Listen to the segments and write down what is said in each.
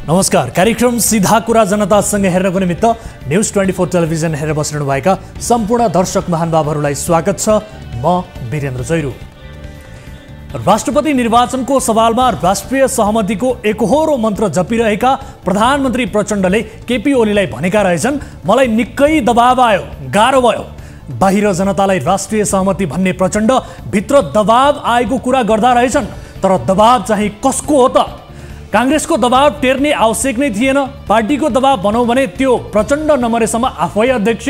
नमस्कार। कार्यक्रम सीधा कुरा जनतासँग हेर्नको निमित्त न्यूज 24 टेलिभिजन हेरेर बसिरहनुभएका सम्पूर्ण दर्शक महानुभावहरूलाई स्वागत छ। म वीरेन्द्र जैरू। राष्ट्रपति निर्वाचनको सवालमा राष्ट्रिय सहमतिको एकहोरो मन्त्र जपिरहेका प्रधानमन्त्री प्रचण्डले केपी ओलीलाई भनेका रहेछन्, मलाई निकै दबाव आयो, गाह्रो भयो। बाहिर जनतालाई राष्ट्रिय सहमति भन्ने प्रचण्ड भित्र दबाव आएको कुरा गर्दा रहेछन्। तर दबाव चाहिँ कसको हो त? कांग्रेसको दबाव टेर्ने आवश्यक नै थिएन। पार्टीको दबाव भनौँ भने त्यो प्रचण्ड नमरेसम्म आफै अध्यक्ष।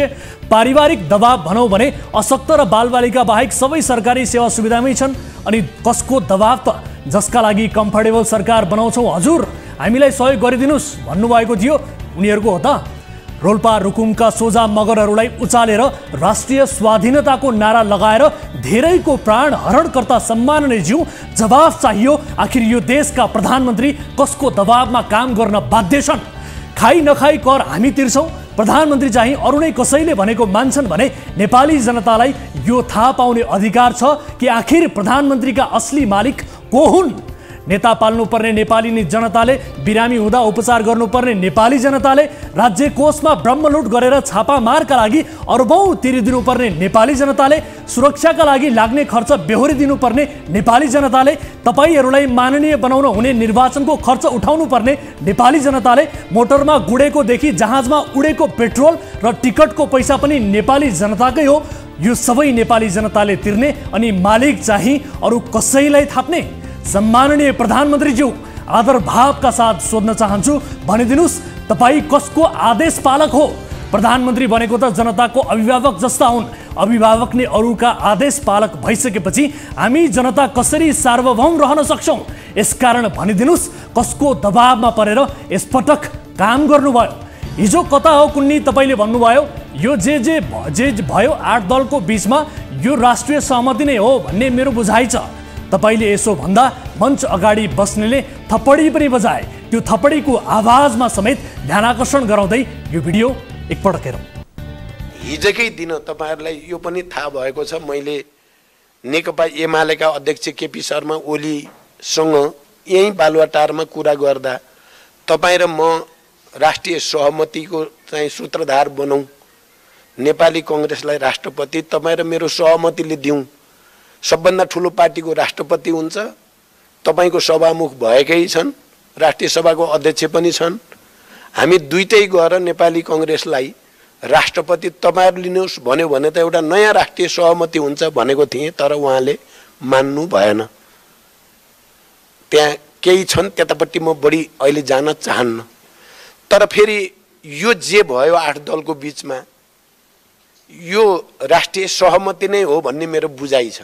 पारिवारिक दबाव भनौँ भने अशक्त र बालबालिका बाहेक सबै सरकारी सेवा सुविधामै छन्। अनि कसको दबाव त? जसका लागि कम्फर्टेबल सरकार बनाउँछौँ हजुर, हामीलाई सहयोग गरिदिनुस् भन्नुभएको थियो, उनीहरूको हो त? रोल्पा रुकुमका सोझा मगरहरूलाई उचालेर राष्ट्रिय स्वाधीनताको नारा लगाएर धेरैको प्राण हरणकर्ता सम्माननीय ज्यू जवाफ चाहियो। आखिर यो देशका प्रधानमन्त्री कसको दबावमा काम गर्न बाध्य छन्? खाई नखाई कर हामी तिर्छौँ, प्रधानमन्त्री चाहिँ अरू नै कसैले भनेको मान्छन् भने नेपाली जनतालाई यो थाहा पाउने अधिकार छ कि आखिर प्रधानमन्त्रीका असली मालिक को हुन्। नेता पाल्नुपर्ने नेपाली जनताले, बिरामी हुँदा उपचार गर्नुपर्ने नेपाली जनताले, राज्य कोषमा ब्रह्मलुट गरेर छापामारका लागि अर्बौं तिरिदिनुपर्ने नेपाली जनताले, सुरक्षाका लागि लाग्ने खर्च बेहोरिदिनुपर्ने नेपाली जनताले, तपाईहरूलाई माननीय बनाउन हुने निर्वाचनको खर्च उठाउनु पर्ने नेपाली जनताले, मोटरमा गुडेकोदेखि जहाजमा उडेको पेट्रोल र टिकटको पैसा पनि नेपाली जनताकै हो। यो सबै नेपाली जनताले तिर्ने अनि मालिक चाहिँ अरू कसैलाई थाप्ने? सम्माननीय प्रधानमन्त्रीज्यू, आदर भावका साथ सोध्न चाहन्छु, भनिदिनुस् तपाईँ कसको आदेश पालक हो? प्रधानमन्त्री भनेको त जनताको अभिभावक जस्ता हुन्। अभिभावक नै अरूका आदेश पालक भइसकेपछि हामी जनता कसरी सार्वभौम रहन सक्छौँ? यसकारण भनिदिनुस् कसको दबावमा परेर यसपटक काम गर्नुभयो? हिजो कता हो कुन्नी तपाईँले भन्नुभयो यो जे भयो 8 दलको बीचमा यो राष्ट्रिय सहमति नै हो भन्ने मेरो बुझाइ छ। तपाईले यसो भन्दा मञ्च अगाडि बस्नेले थप्पडी पनि बजाए। त्यो थप्पडीको आवाजमा समेत ध्यानाकर्षण गराउँदै यो भिडियो एकपटक हेरौँ। हिजोकै दिन तपाईहरुलाई यो पनि थाहा भएको छ, मैले नेकपा एमालेका अध्यक्ष केपी शर्मा ओलीसँग यही बालुवाटारमा कुरा गर्दा तपाई र म राष्ट्रिय सहमतिको चाहिँ सूत्रधार बनौं, नेपाली कांग्रेसलाई राष्ट्रपति तपाई र मेरो सहमतिले दिउँ, सबभन्दा ठुलो पार्टीको राष्ट्रपति हुन्छ, तपाईको सभामुख भएकै छन्, राष्ट्रिय सभाको अध्यक्ष पनि छन्, हामी दुईटै गएर नेपाली कांग्रेसलाई राष्ट्रपति तपाईहरु लिनुस् भन्यो भने त एउटा नयाँ राष्ट्रिय सहमति हुन्छ भनेको थिए। तर उहाँले मान्नु भएन। त्यहाँ केही छन्, त्यतापट्टि म बढी अहिले जान चाहन्न। तर फेरि यो जे भयो 8 दलको बीचमा यो राष्ट्रिय सहमति नै हो भन्ने मेरो बुझाइ छ।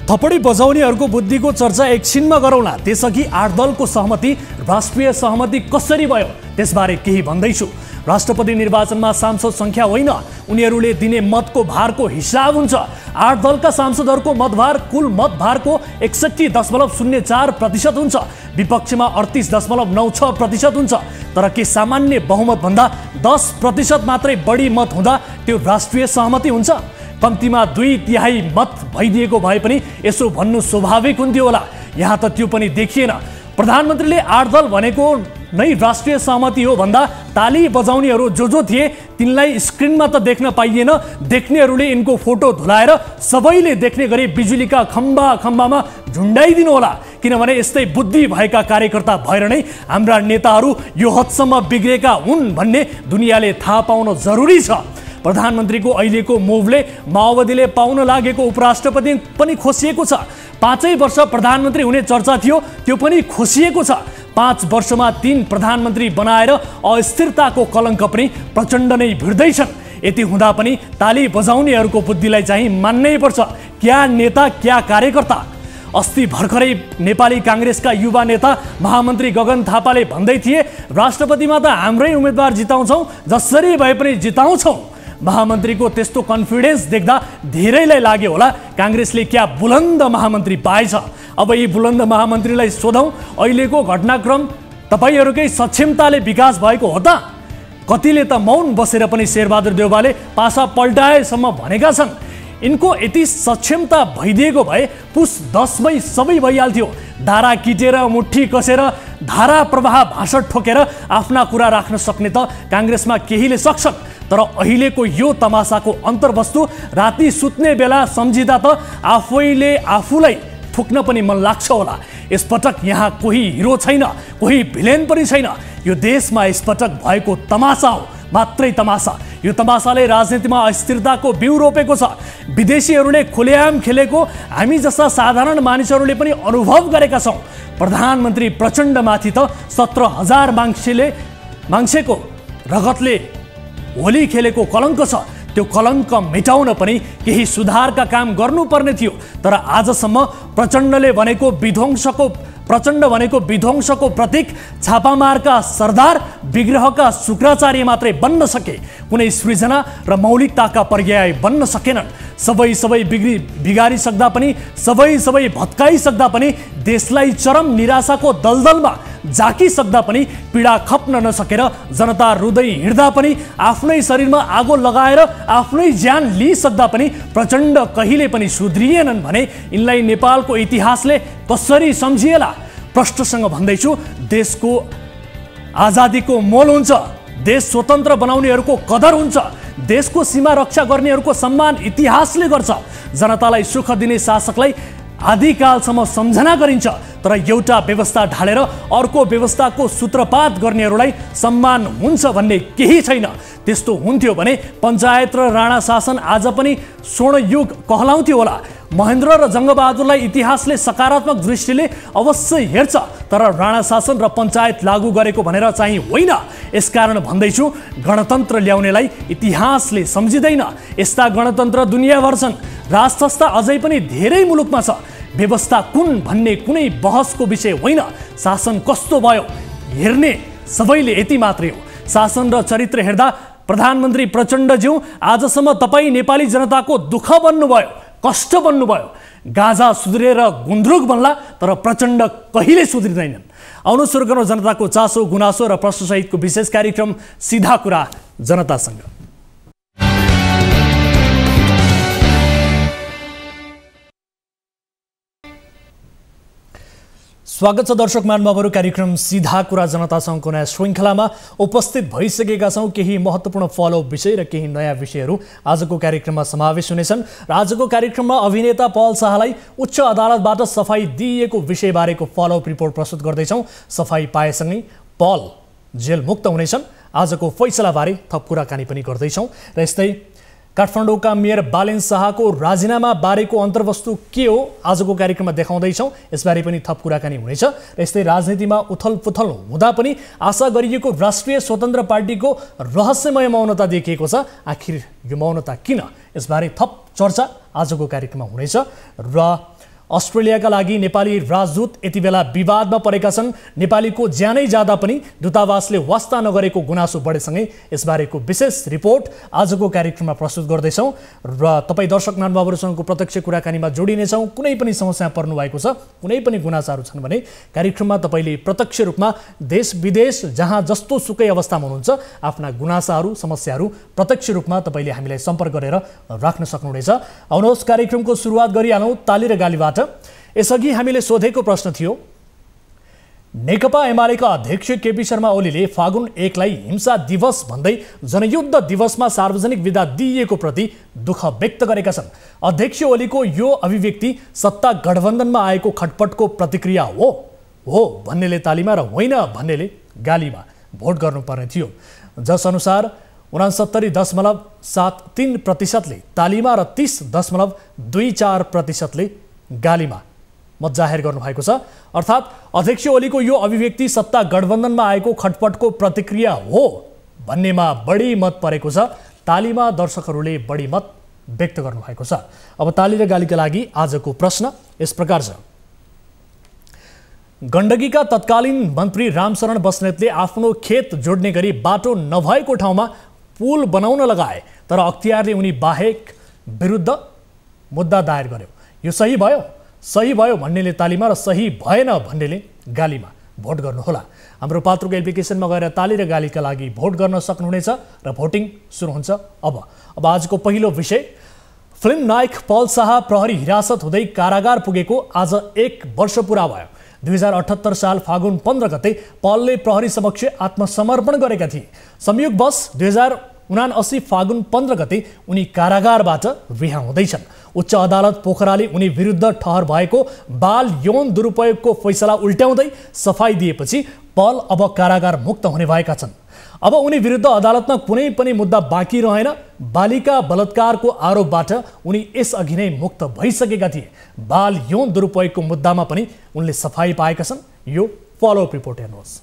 थप्पडी बजाउनेहरूको बुद्धिको चर्चा एकछिनमा गरौँला। त्यसअघि 8 दलको सहमति, राष्ट्रिय सहमति कसरी भयो त्यसबारे केही भन्दैछु। राष्ट्रपति निर्वाचनमा सांसद संख्या होइन, उनीहरूले दिने मतको भारको हिसाब हुन्छ। 8 दलका सांसदहरूको मतभार कुल मतभारको 61.04% हुन्छ। विपक्षमा 38.96% हुन्छ। तर के सामान्य बहुमत भन्दा 10% मात्रै बढी मत हुँदा त्यो राष्ट्रिय सहमति हुन्छ? कम्तीमा 2/3 मत भइदिएको भए पनि यसो भन्नु स्वाभाविक हुन्थ्यो होला। यहाँ त त्यो पनि देखिएन। प्रधानमन्त्रीले 8 दल भनेको नै राष्ट्रिय सहमति हो भन्दा ताली बजाउनेहरू जो थिए तिनलाई स्क्रिनमा त देख्न पाइएन। देख्नेहरूले यिनको फोटो धुलाएर सबैले देख्ने गरी बिजुलीका खम्बामा झुन्डाइदिनु होला। किनभने यस्तै बुद्धि भएका कार्यकर्ता भएर नै हाम्रा नेताहरू यो हदसम्म बिग्रेका हुन् भन्ने दुनियाँले थाहा पाउन जरुरी छ। प्रधानमन्त्रीको अहिलेको मुभले माओवादीले पाउन लागेको उपराष्ट्रपति पनि खोसिएको छ। 5 वर्ष प्रधानमन्त्री हुने चर्चा थियो, त्यो पनि खोसिएको छ। 5 वर्षमा 3 प्रधानमन्त्री बनाएर अस्थिरताको कलङ्क पनि प्रचण्ड नै भिड्दैछन्। यति हुँदा पनि ताली बजाउनेहरूको बुद्धिलाई चाहिँ मान्नै पर्छ। क्या नेता, क्या कार्यकर्ता। अस्ति भर्खरै नेपाली कांग्रेसका युवा नेता महामन्त्री गगन थापाले भन्दै थिए, राष्ट्रपतिमा त हाम्रै उम्मेदवार जिताउँछौँ, जसरी भए पनि जिताउँछौँ। महामन्त्रीको त्यस्तो कन्फिडेन्स देख्दा धेरैलाई लाग्यो होला कांग्रेसले क्या बुलन्द महामन्त्री पाएछ। अब यी बुलन्द महामन्त्रीलाई सोधौं, अहिलेको घटनाक्रम तपाईहरुकै सक्षमताले विकास भएको हो त? कतिले त मौन बसेर पनि शेरबहादुर देउवाले पासा पल्टाएसम्म भनेका छन्। यिनको यति सक्षमता भइदिएको भए पुस 10 मै सबै भइहाल्थ्यो। धारा किटेर मुट्ठी कसेर धारा प्रवाह भाषण ठोकेर आफ्ना कुरा राख्न सक्ने त काङ्ग्रेसमा केहीले सक्छन्, तर अहिलेको यो तमासाको अन्तर्वस्तु राति सुत्ने बेला सम्झिँदा त आफैले आफूलाई ठुक्न पनि मन लाग्छ होला। यसपटक यहाँ कोही हिरो छैन, कोही भिलेन पनि छैन। यो देशमा यसपटक भएको तमासा हो, मात्रै तमासा। यो तमासाले राजनीतिमा अस्थिरताको बिउ रोपेको छ। विदेशीहरूले खुलेआम खेलेको हामी जस्ता साधारण मानिसहरूले पनि अनुभव गरेका छौँ। प्रधानमन्त्री प्रचण्डमाथि त 17,000 मान्छेको रगतले होली खेलेको कलङ्क छ। त्यो कलङ्क मेटाउन पनि केही सुधारका काम गर्नुपर्ने थियो, तर आजसम्म प्रचण्ड भनेको विध्वंसको प्रतीक, छापामारका सरदार, विग्रहका शुक्राचार्य मात्रै बन्न सके, कुनै सृजना र मौलिकताका पर्याय बन्न सकेनन्। सबै बिगारिसक्दा पनि, सबै भत्काइसक्दा पनि, देशलाई चरम निराशाको दलदलमा जाकिसक्दा पनि, पीडा खप्न नसकेर जनता रुँदै हिँड्दा पनि, आफ्नै शरीरमा आगो लगाएर आफ्नै ज्यान लिइसक्दा पनि प्रचण्ड कहिले पनि सुध्रिएनन् भने यिनलाई नेपालको इतिहासले कसरी सम्झिएला? प्रश्नसँग भन्दैछु, देशको आजादीको मोल हुन्छ, देश स्वतन्त्र बनाउनेहरूको कदर हुन्छ, देशको सीमा रक्षा गर्नेहरूको सम्मान इतिहासले गर्छ। जनतालाई सुख दिने शासकलाई आदिकालसम्म सम्झना गरिन्छ, तर एउटा व्यवस्था ढालेर अर्को व्यवस्थाको सूत्रपात गर्नेहरूलाई सम्मान हुन्छ भन्ने केही छैन। त्यस्तो हुन्थ्यो भने पञ्चायत र राणा शासन आज पनि स्वर्णयुग कहलाउँथ्यो होला। महेन्द्र र जङ्गबहादुरलाई इतिहासले सकारात्मक दृष्टिले अवश्य हेर्छ, तर राणा शासन र पञ्चायत लागू गरेको भनेर चाहिँ होइन। यसकारण भन्दैछु, गणतन्त्र ल्याउनेलाई इतिहासले सम्झिँदैन। यस्ता गणतन्त्र दुनियाँभर छन्। राजसंस्था अझै पनि धेरै मुलुकमा छ। व्यवस्था कुन भन्ने कुनै बहसको विषय होइन, शासन कस्तो भयो हेर्ने सबैले यति मात्रै हो। शासन र चरित्र हेर्दा प्रधानमन्त्री प्रचण्डज्यू आजसम्म तपाईँ नेपाली जनताको दुःख बन्नुभयो, कष्ट बन्नुभयो। गाजा सुध्रेर गुन्द्रुक बन्ला, तर प्रचण्ड कहिले सुध्रिँदैनन्। आउनु सुरु गरौँ जनताको चासो, गुनासो र प्रश्नसहितको विशेष कार्यक्रम सिधा कुरा जनतासँग। स्वागत छ दर्शक महानुभावहरू, कार्यक्रम सीधा कुरा जनतासँगको नयाँ श्रृङ्खलामा उपस्थित भइसकेका छौँ। केही महत्त्वपूर्ण फलोअप विषय र केही नयाँ विषयहरू आजको कार्यक्रममा समावेश हुनेछन्। र आजको कार्यक्रममा अभिनेता पल शाहलाई उच्च अदालतबाट सफाई दिइएको विषयबारेको फलोअप रिपोर्ट प्रस्तुत गर्दैछौँ। सफाई पाएसँगै पल जेलमुक्त हुनेछन्। आजको फैसलाबारे थप कुराकानी पनि गर्दैछौँ। र यस्तै काठमाडौँका मेयर बालेन शाहको राजीनामा बारेको अन्तर्वस्तु के हो आजको कार्यक्रममा देखाउँदैछौँ। यसबारे पनि थप कुराकानी हुनेछ। र यस्तै राजनीतिमा उथलपुथल हुँदा पनि आशा गरिएको राष्ट्रिय स्वतन्त्र पार्टीको रहस्यमय मौनता देखिएको छ। आखिर यो मौनता किन? यसबारे थप चर्चा आजको कार्यक्रममा हुनेछ। र अस्ट्रेलियाका लागि नेपाली राजदूत यति बेला विवादमा परेका छन्। नेपालीको ज्यानै जाँदा पनि दूतावासले वास्ता नगरेको गुनासो बढेसँगै यसबारेको विशेष रिपोर्ट आजको कार्यक्रममा प्रस्तुत गर्दैछौँ। र तपाईँ दर्शक महानुभावहरूसँगको प्रत्यक्ष कुराकानीमा जोडिनेछौँ। कुनै पनि समस्या पर्नु भएको छ, कुनै पनि गुनासाहरू छन् भने कार्यक्रममा तपाईँले प्रत्यक्ष रूपमा देश विदेश जहाँ जस्तो सुकै अवस्थामा हुनुहुन्छ आफ्ना गुनासाहरू समस्याहरू प्रत्यक्ष रूपमा तपाईँले हामीलाई सम्पर्क गरेर राख्न सक्नुहुनेछ। आउनुहोस् कार्यक्रमको सुरुवात गरिहालौँ ताली र गालीबाट। यसअघि हामीले सोधेको प्रश्न थियो, नेकपा एमालेका अध्यक्ष केपी शर्मा ओलीले फागुन 1 लाई हिंसा दिवस भन्दै जनयुद्ध दिवसमा सार्वजनिक विदा दिइएको प्रति दुःख व्यक्त गरेका छन्। अध्यक्ष ओलीको यो अभिव्यक्ति सत्ता गठबन्धनमा आएको खटपटको प्रतिक्रिया हो भन्नेले तालीमा र होइन भन्नेले गालीमा भोट गर्नुपर्ने थियो, जसअनुसार 69.73% तालीमा र 30.24% गालीमा मत जाहेर गर्नुभएको छ। अर्थात् अध्यक्ष ओलीको यो अभिव्यक्ति सत्ता गठबन्धनमा आएको खटपटको प्रतिक्रिया हो भन्नेमा बढी मत परेको छ। तालीमा दर्शकहरूले बढी मत व्यक्त गर्नुभएको छ। अब ताली र गालीका लागि आजको प्रश्न यस प्रकार छ। गण्डकीका तत्कालीन मन्त्री रामशरण बस्नेतले आफ्नो खेत जोड्ने गरी बाटो नभएको ठाउँमा पुल बनाउन लगाए, तर अख्तियारले उनी बाहेक विरुद्ध मुद्दा दायर गर्यो। यो सही भयो? सही भयो भन्नेले तालीमा र सही भएन भन्नेले गालीमा भोट गर्नुहोला। हाम्रो पात्रको एप्लिकेसनमा गएर ताली र गालीका लागि भोट गर्न सक्नुहुनेछ र भोटिङ सुरु हुन्छ अब आजको पहिलो विषय, फिल्म नायक पल शाह प्रहरी हिरासत हुँदै कारागार पुगेको आज 1 वर्ष पुरा भयो। 2078 साल फागुन 15 गते पलले प्रहरी समक्ष आत्मसमर्पण गरेका थिए। संयोगवश 2079 फागुन 15 गते उनी कारागारबाट रिहा हुँदैछन्। उच्च अदालत पोखराले उनी विरुद्ध ठहर भएको बाल यौन दुरुपयोगको फैसला उल्ट्याउँदै सफाई दिएपछि पल अब कारागार मुक्त हुने भएका छन्। अब उनी विरुद्ध अदालतमा कुनै पनि मुद्दा बाँकी रहेन। बालिका बलात्कारको आरोपबाट उनी यसअघि नै मुक्त भइसकेका थिए। बाल यौन दुरुपयोगको मुद्दामा पनि उनले सफाई पाएका छन्। यो फलोअप रिपोर्ट हेर्नुहोस्।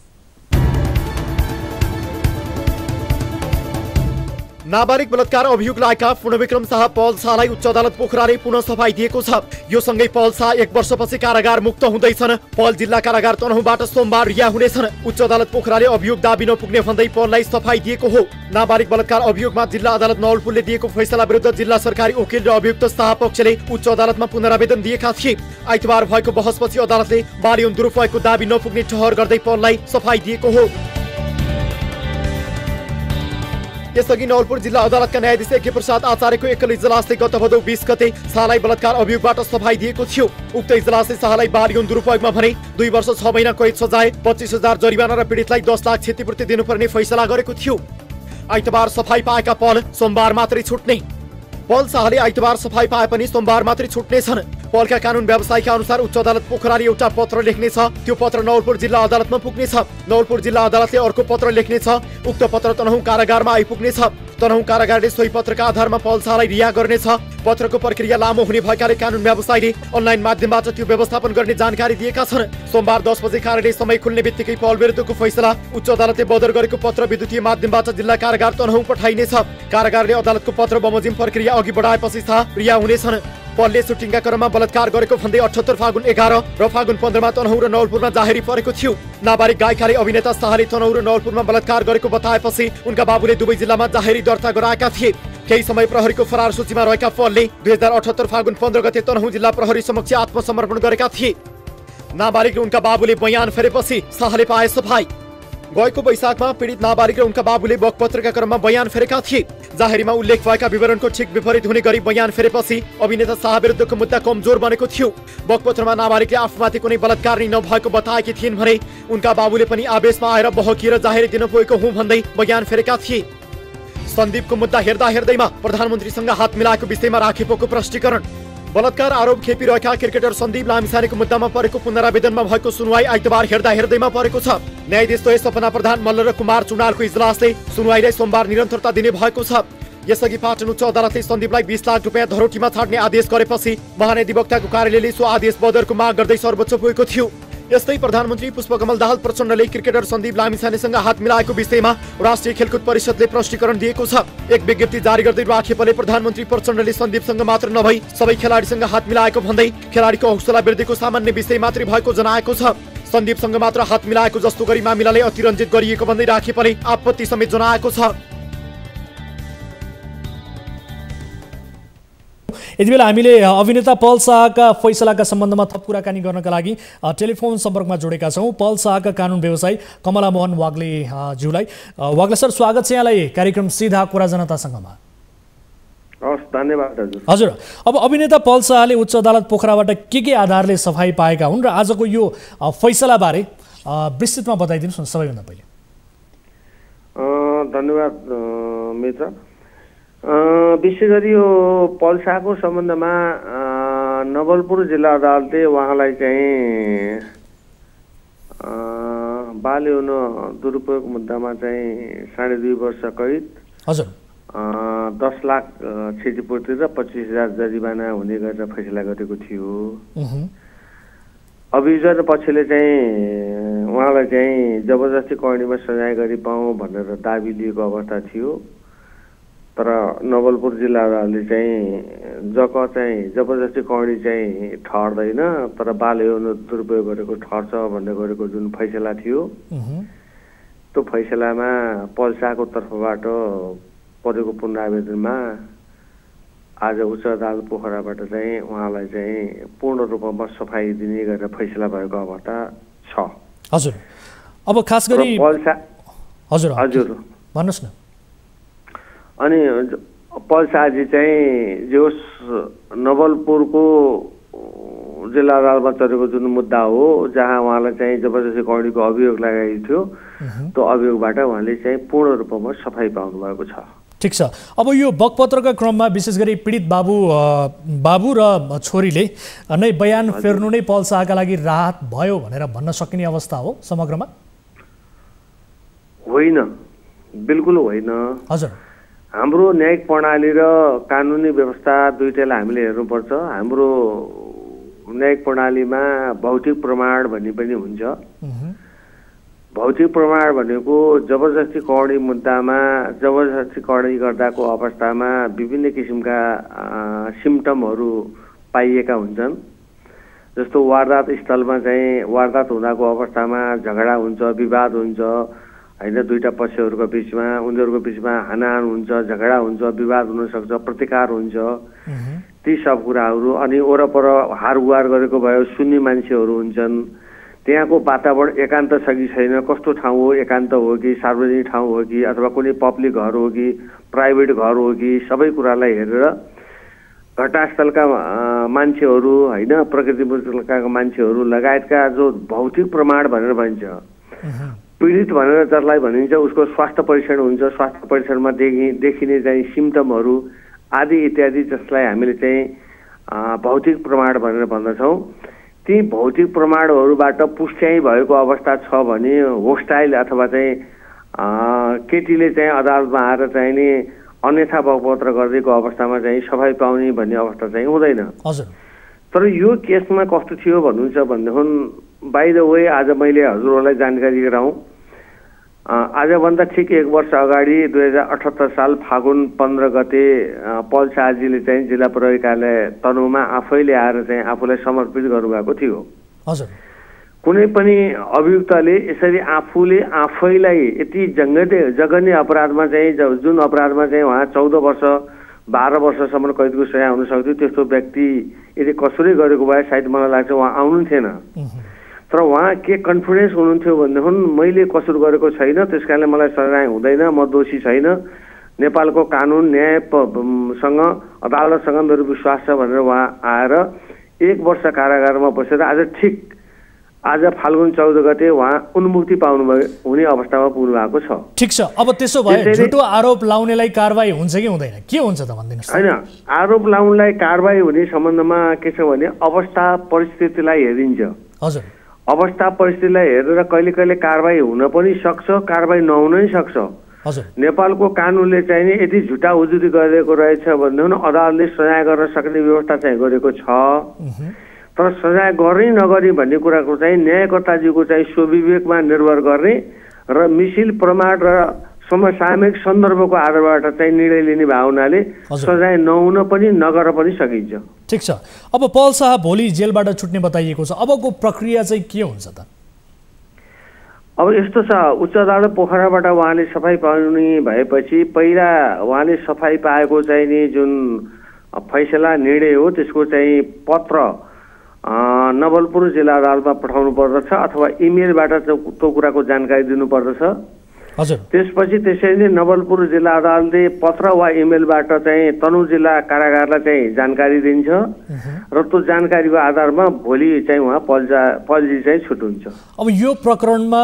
नाबालिग बलात्कार अभियोग लागेका पूर्णविक्रम शाह पल शाहलाई उच्च अदालत पोखराले पुनः सफाई दिएको छ। यो सँगै पल शाह 1 वर्षपछि कारागार मुक्त हुँदैछन्। पल जिल्ला कारागार तनहुँबाट सोमबार रिहा हुनेछन्। उच्च अदालत पोखराले अभियोग दाबी नपुग्ने भन्दै पललाई सफाई दिएको हो। नाबालिग बलात्कार अभियोगमा जिल्ला अदालत नवलपुरले दिएको फैसला विरुद्ध जिल्ला सरकारी वकिल र अभियुक्त शाह पक्षले उच्च अदालतमा पुनरावेदन दिएका थिए। आइतबार भएको बहसपछि अदालतले बाल यौन दुरुपयोगको दाबी नपुग्ने ठहर गर्दै पललाई सफाई दिएको हो। यसअघि नवलपुर जिल्ला अदालतका न्यायाधीश यज्ञ प्रसाद आचार्यको एकल इजलासले गत भदौ 20 गते शाहलाई बलात्कार अभियोगबाट सफाई दिएको थियो। उक्त इजलासले शाहलाई बाल यौन दुरुपयोगमा भने 2 वर्ष 6 महिना कैद सजाय, 25,000 जरिवाना र पीडितलाई 10 लाख क्षतिपूर्ति दिनुपर्ने फैसला गरेको थियो। आइतबार सफाई पाएका पल सोमबार मात्रै छुट्ने। पल शाहले आइतबार सफाई पाए पनि सोमबार मात्रै छुट्नेछन्। पलका कानुन व्यवसायका अनुसार उच्च अदालत पोखराले एउटा पत्र लेख्नेछ। त्यो पत्र नवलपुर जिल्ला अदालतमा पुग्नेछ। नवलपुर जिल्ला अदालतले अर्को पत्र लेख्नेछ। उक्त पत्र तनहुँ कारागारमा आइपुग्नेछ। तनहुँ कारागारले सोही पत्रका आधारमा पल शाहलाई रिहा गर्नेछ। पत्रको प्रक्रिया लामो हुने भएकाले कानुन व्यवसायले अनलाइन माध्यमबाट त्यो व्यवस्थापन गर्ने जानकारी दिएका छन्। सोमबार 10 बजे कार्यालय समय खुल्ने बित्तिकै पल विरुद्धको फैसला उच्च अदालतले बदर गरेको पत्र विद्युतीय माध्यमबाट जिल्ला कारागार तनहुँ पठाइनेछ। कारागारले अदालतको पत्र बमोजिम प्रक्रिया अघि बढाएपछि शाह रिहा हुनेछन्। पलले सुटिङका क्रममा बलात्कार गरेको भन्दै 78 फागुन 11 र फागुन 15 मा तनहुँ र नवलपुरमा जाहेरी परेको थियो। नाबालिग गायिकाले अभिनेता शाहले तनहुँ र नवलपुरमा बलात्कार गरेको बताएपछि उनका बाबुले दुवै जिल्लामा जाहेरी दर्ता गराएका थिए। केही समय प्रहरीको फरार सूचीमा रहेका पलले 2078 फागुन 15 गते तनहुँ जिल्ला प्रहरी समक्ष आत्मसमर्पण गरेका थिए। नाबालिग र उनका बाबुले बयान फेरेपछि शाहले पाए सफाई। गएको वैशाखमा पीडित नाबालिग र उनका बाबुले बकपत्रका क्रममा बयान फेरेका थिए। जाहेरीमा उल्लेख भएका विवरणको ठिक विपरीत हुने गरी बयान फेरेपछि अभिनेता शाह विरुद्धको मुद्दा कमजोर बनेको थियो। बकपत्रमा नाबालिगले आफूमाथि कुनै बलात्कार नै नभएको बताएकी थिइन् भने उनका बाबुले पनि आवेशमा आएर बहकिएर जाहेरी दिन पुगेको हुँ भन्दै बयान फेरेका थिए। सन्दीपको मुद्दा हेर्दा हेर्दैमा प्रधानमन्त्रीसँग हात मिलाएको विषयमा राखेपोको प्रष्टीकरण। बलात्कार आरोप खेपिरहेका क्रिकेटर सन्दीप लामिछानेको मुद्दामा परेको पुनरावेदनमा भएको सुनवाई आइतबार हेर्दा हेर्दैमा परेको छ। न्यायाधीश द्वय सपना प्रधान मल्ल र कुमार चुडालको इजलासले सुनवाईलाई सोमबार निरन्तरता दिने भएको छ। यसअघि पाटन उच्च अदालतले सन्दीपलाई 20 लाख रुपियाँ धरोटीमा छाड्ने आदेश गरेपछि महाधिवक्ताको कार्यालयले सो आदेश बदरको माग गर्दै सर्वोच्च पुगेको थियो। यस्तै प्रधानमन्त्री पुष्पकमल दाहाल प्रचण्डले क्रिकेटर सन्दीप लामिछानेसँग हात मिलाएको विषयमा राष्ट्रिय खेलकुद परिषदले प्रष्टीकरण दिएको छ। एक विज्ञप्ति जारी गर्दै राखेपले प्रधानमन्त्री प्रचण्डले सन्दीपसँग मात्र नभई सबै खेलाडीसँग हात मिलाएको भन्दै खेलाडीको हौसला वृद्धिको सामान्य विषय मात्रै भएको जनाएको छ। सन्दीपसँग मात्र हात मिलाएको जस्तो गरी मामिलाले अतिरञ्जित गरिएको भन्दै राखेपले आपत्ति समेत जनाएको छ। यति बेला हामीले अभिनेता पल शाहका फैसलाका सम्बन्धमा थप कुराकानी गर्नका लागि टेलिफोन सम्पर्कमा जोडेका छौँ पल शाहका कानुन व्यवसायी कमला मोहन वाग्ले ज्यूलाई। वाग्ले सर, स्वागत छ यहाँलाई कार्यक्रम सीधा कुरा जनतासँगमा। हस्, धन्यवाद हजुर। हजुर, अब अभिनेता पल शाहले उच्च अदालत पोखराबाट के आधारले सफाई पाएका हुन् र आजको यो फैसलाबारे विस्तृतमा बताइदिनुहोस् न सबैभन्दा पहिले। धन्यवाद मित्र। विशेष गरी यो पल शाहको सम्बन्धमा नवलपुर जिल्ला अदालतले उहाँलाई चाहिँ बाल यौन दुरुपयोग मुद्दामा चाहिँ 2.5 वर्ष कैद, हजुर, 10 लाख क्षतिपूर्ति र 25,000 जरिवाना हुने गरेर फैसला गरेको थियो। अभियुक्त पक्षले चाहिँ उहाँलाई चाहिँ जबरजस्ती कैदमा सजाय गरी पाऊँ भनेर दाबी लिएको अवस्था थियो। तर नवलपुर जिल्ला अदालतले चाहिँ चाहिँ जबरजस्ती कैदी चाहिँ ठहर्दैन, तर बाल यौन दुरुपयोग गरेको ठहर्छ भन्ने गरेको जुन फैसला थियो, त्यो फैसलामा पल शाहको तर्फबाट परेको पुनरावेदनमा आज उच्च अदालत पोखराबाट चाहिँ उहाँलाई चाहिँ पूर्ण रूपमा सफाई दिने गरेर फैसला भएको अवस्था छ। हजुर, अब खास गरी पल शाह, हजुर हजुर भन्नुहोस् न। अनि पल शाहजी चाहिँ जो नवलपुरको जिल्ला अदालतमा चलेको जुन मुद्दा हो जहाँ उहाँलाई चाहिँ जबरजस्ती कौडीको अभियोग लगाइएको थियो त्यो अभियोगबाट उहाँले चाहिँ पूर्ण रूपमा सफाई पाउनु भएको छ। ठिक छ। अब यो बकपत्रका क्रममा विशेष गरी पीडित बाबु र छोरीले नै बयान फेर्नु नै पल शाहका लागि राहत भयो भनेर भन्न सकिने अवस्था हो समग्रमा? होइन, बिल्कुल होइन। हजुर, हाम्रो न्यायिक प्रणाली र कानुनी व्यवस्था दुईटैलाई हामीले हेर्नुपर्छ। हाम्रो न्यायिक प्रणालीमा भौतिक प्रमाण भन्ने पनि हुन्छ। भौतिक प्रमाण भनेको जबरजस्ती कौडी मुद्दामा जबरजस्ती कौडी गर्दाको अवस्थामा विभिन्न किसिमका सिम्टमहरू पाइएका हुन्छन्। जस्तो वारदात स्थलमा चाहिँ वारदात हुँदाको अवस्थामा झगडा हुन्छ, विवाद हुन्छ होइन, दुईटा पक्षहरूको बिचमा उनीहरूको बिचमा हानाहान हुन्छ, झगडा हुन्छ, विवाद हुनसक्छ, प्रतिकार हुन्छ, ती सब कुराहरू। अनि वरपर हारगुहार गरेको भयो सुन्ने मान्छेहरू हुन्छन्। त्यहाँको वातावरण एकान्त छ कि छैन, कस्तो ठाउँ हो, एकान्त हो कि सार्वजनिक ठाउँ हो कि अथवा कुनै पब्लिक घर हो कि प्राइभेट घर हो कि सबै कुरालाई हेरेर घटनास्थलका मान्छेहरू होइन, प्रकृति मुक्तका मान्छेहरू लगायतका जो भौतिक प्रमाण भनेर भनिन्छ, पीडित भनेर जसलाई भनिन्छ उसको स्वास्थ्य परीक्षण हुन्छ। स्वास्थ्य परीक्षणमा देखिने चाहिँ सिम्टमहरू आदि इत्यादि जसलाई हामीले चाहिँ भौतिक प्रमाण भनेर भन्दछौँ। ती भौतिक प्रमाणहरूबाट पुष्टि भएको अवस्था छ भने होस्टाइल अथवा चाहिँ केटीले चाहिँ अदालतमा आएर चाहिँ नि अन्यथा बकपत्र गरिदिएको अवस्थामा चाहिँ सफाई पाउने भन्ने अवस्था चाहिँ हुँदैन। तर यो केसमा कस्तो थियो भन्नुहुन्छ भनेदेखि बाइ द वे आज मैले हजुरहरूलाई जानकारी गराउँ। आजभन्दा ठिक 1 वर्ष अगाडि 2078 साल फागुन 15 गते पल शाहजीले चाहिँ जिल्ला प्रहरी कार्यालय तनहुँमा आफैले आएर चाहिँ आफूलाई समर्पित गर्नुभएको थियो। हजुर, कुनै पनि अभियुक्तले यसरी आफूले आफैलाई यति जघन्य अपराधमा चाहिँ जुन अपराधमा चाहिँ उहाँ 14 वर्ष 12 वर्षसम्म कैदको सजाय हुन सक्थ्यो, त्यस्तो व्यक्ति यदि कसुरै गरेको भए सायद मलाई लाग्छ उहाँ आउनु थिएन। तर उहाँ के कन्फिडेन्स हुनुहुन्थ्यो भनेदेखि मैले कसुर गरेको छैन, त्यस कारणले मलाई सजाय हुँदैन, म दोषी छैन, नेपालको कानुन न्यायसँग अदालतसँग मेरो विश्वास छ भनेर उहाँ आएर 1 वर्ष कारागारमा बसेर आज फाल्गुन 14 गते उहाँ उन्मुक्ति हुने अवस्थामा पुग्नु भएको छ। ठिक छ। अब त्यसो भए झुटो आरोप लाउनेलाई कारबाही हुन्छ कि हुँदैन, के हुन्छ त भनिदिनुहोस्? हैन, आरोप लाउनेलाई कारबाही हुने सम्बन्धमा के छ भने अवस्था परिस्थितिलाई हेरिन्छ। हजुर, अवस्था परिस्थितिलाई हेरेर कहिले कहिले कारबाही हुन पनि सक्छ, कारबाही नहुनै सक्छ। हजुर, नेपालको कानुनले चाहिँ नि यदि झुटा उजुरी गरेको रहेछ भनेदेखि अदालतले सजाय गर्न सक्ने व्यवस्था चाहिँ गरेको छ। तर सजाय गर्ने नगर्ने भन्ने कुराको चाहिँ न्यायकर्ताजीको चाहिँ स्वविवेकमा निर्भर गर्ने र मिसिल प्रमाण र समसामयिक सन्दर्भको आधारबाट चाहिँ निर्णय लिने भावनाले सजाय नहुन पनि नगर पनि सकिन्छ। ठिक छ। अब पल शाह भोलि जेलबाट छुट्ने बताइएको छ, अबको प्रक्रिया चाहिँ के हुन्छ त? अब यस्तो छ, उच्च अदालत पोखराबाट उहाँले सफाई पाउने भएपछि पहिला उहाँले सफाई पाएको चाहिँ नि जुन फैसला निर्णय हो त्यसको चाहिँ पत्र नवलपुर जिल्ला अदालतमा पठाउनु पर्दछ अथवा इमेलबाट त्यो कुराको जानकारी दिनुपर्दछ। हजुर, त्यसपछि त्यसरी नै नवलपुर जिल्ला अदालतले पत्र वा इमेलबाट चाहिँ तनहुँ जिल्ला कारागारलाई चाहिँ जानकारी दिन्छ र त्यो जानकारीको आधारमा भोलि चाहिँ उहाँ पलजी चाहिँ छुट्नुहुन्छ। अब यो प्रकरणमा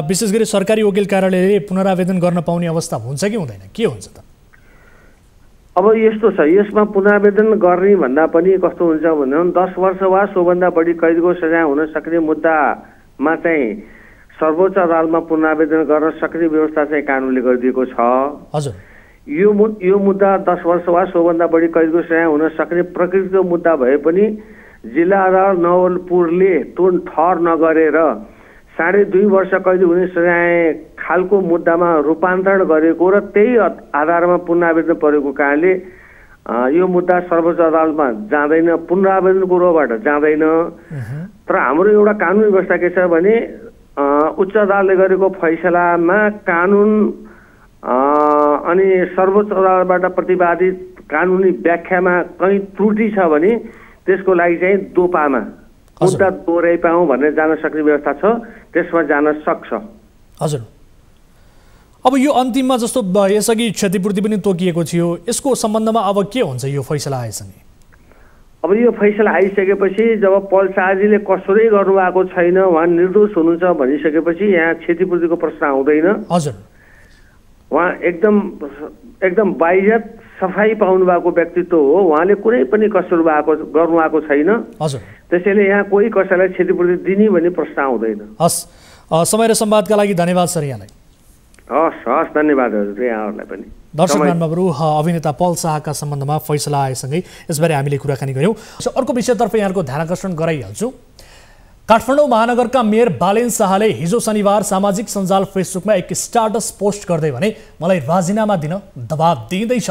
विशेष गरी सरकारी वकिल कार्यालयले पुनरावेदन गर्न पाउने अवस्था हुन्छ कि हुँदैन, के हुन्छ त? अब यस्तो छ, यसमा पुनरावेदन गर्ने भन्दा पनि कस्तो हुन्छ भने 10 वर्ष वा सोभन्दा बढी कैदको सजाय हुन सक्ने मुद्दामा चाहिँ सर्वोच्च अदालतमा पुनरावेदन गर्न सक्ने व्यवस्था चाहिँ कानुनले गरिदिएको छ। हजुर, यो मुद्दा 10 वर्ष वा सोभन्दा बढी कैदको सजाय हुन सक्ने प्रकृतिको मुद्दा भए पनि जिल्ला अदालत नवलपुरले त्यो ठहर नगरेर 2.5 वर्ष कैद हुने सजाय खालको मुद्दामा रूपान्तरण गरेको र त्यही आधारमा पुनरावेदन परेको कारणले यो मुद्दा सर्वोच्च अदालतमा जाँदैन, पुनरावेदनको रोबाट जाँदैन। तर हाम्रो एउटा कानुनी व्यवस्था के छ भने उच्च अदालतले गरेको फैसलामा कानुन अनि सर्वोच्च अदालतबाट प्रतिपादित कानुनी व्याख्यामा कहीँ त्रुटि छ भने त्यसको लागि चाहिँ दोपामा मुद्दा दोहोऱ्याइ पाऊँ भनेर जान सक्ने व्यवस्था छ, त्यसमा जान सक्छ। हजुर, अब यो अन्तिममा जस्तो यसअघि क्षतिपूर्ति पनि तोकिएको थियो, यसको सम्बन्धमा अब के हुन्छ यो फैसला आएसँगै? अब यो फैसला आइसकेपछि जब पल शाहजीले कसुरै गर्नुभएको छैन, उहाँ निर्दोष हुनुहुन्छ भनिसकेपछि यहाँ क्षतिपूर्तिको प्रश्न आउँदैन। हजुर, उहाँ एकदम बाह्य सफाई पाउनु भएको व्यक्तित्व हो, उहाँले कुनै पनि कसुर गर्नुभएको छैन। हजुर, त्यसैले यहाँ कोही कसैलाई क्षतिपूर्ति दिने भन्ने प्रश्न आउँदैन। हस्, समय र संवादका लागि धन्यवाद सर यहाँलाई। हस्, धन्यवाद हजुर यहाँहरूलाई पनि। दर्शक महानुभावहरू, अभिनेता पल शाहका सम्बन्धमा फैसला आएसँगै यसबारे हामीले कुराकानी गऱ्यौँ। अर्को विषयतर्फ यहाँको ध्यान आकर्षण गराइहाल्छु। काठमाडौँ महानगरका मेयर बालेन शाहले हिजो शनिबार सामाजिक सञ्जाल फेसबुकमा एक स्ट्याटस पोस्ट गर्दै भने मलाई राजीनामा दिन दबाब दिँदैछ।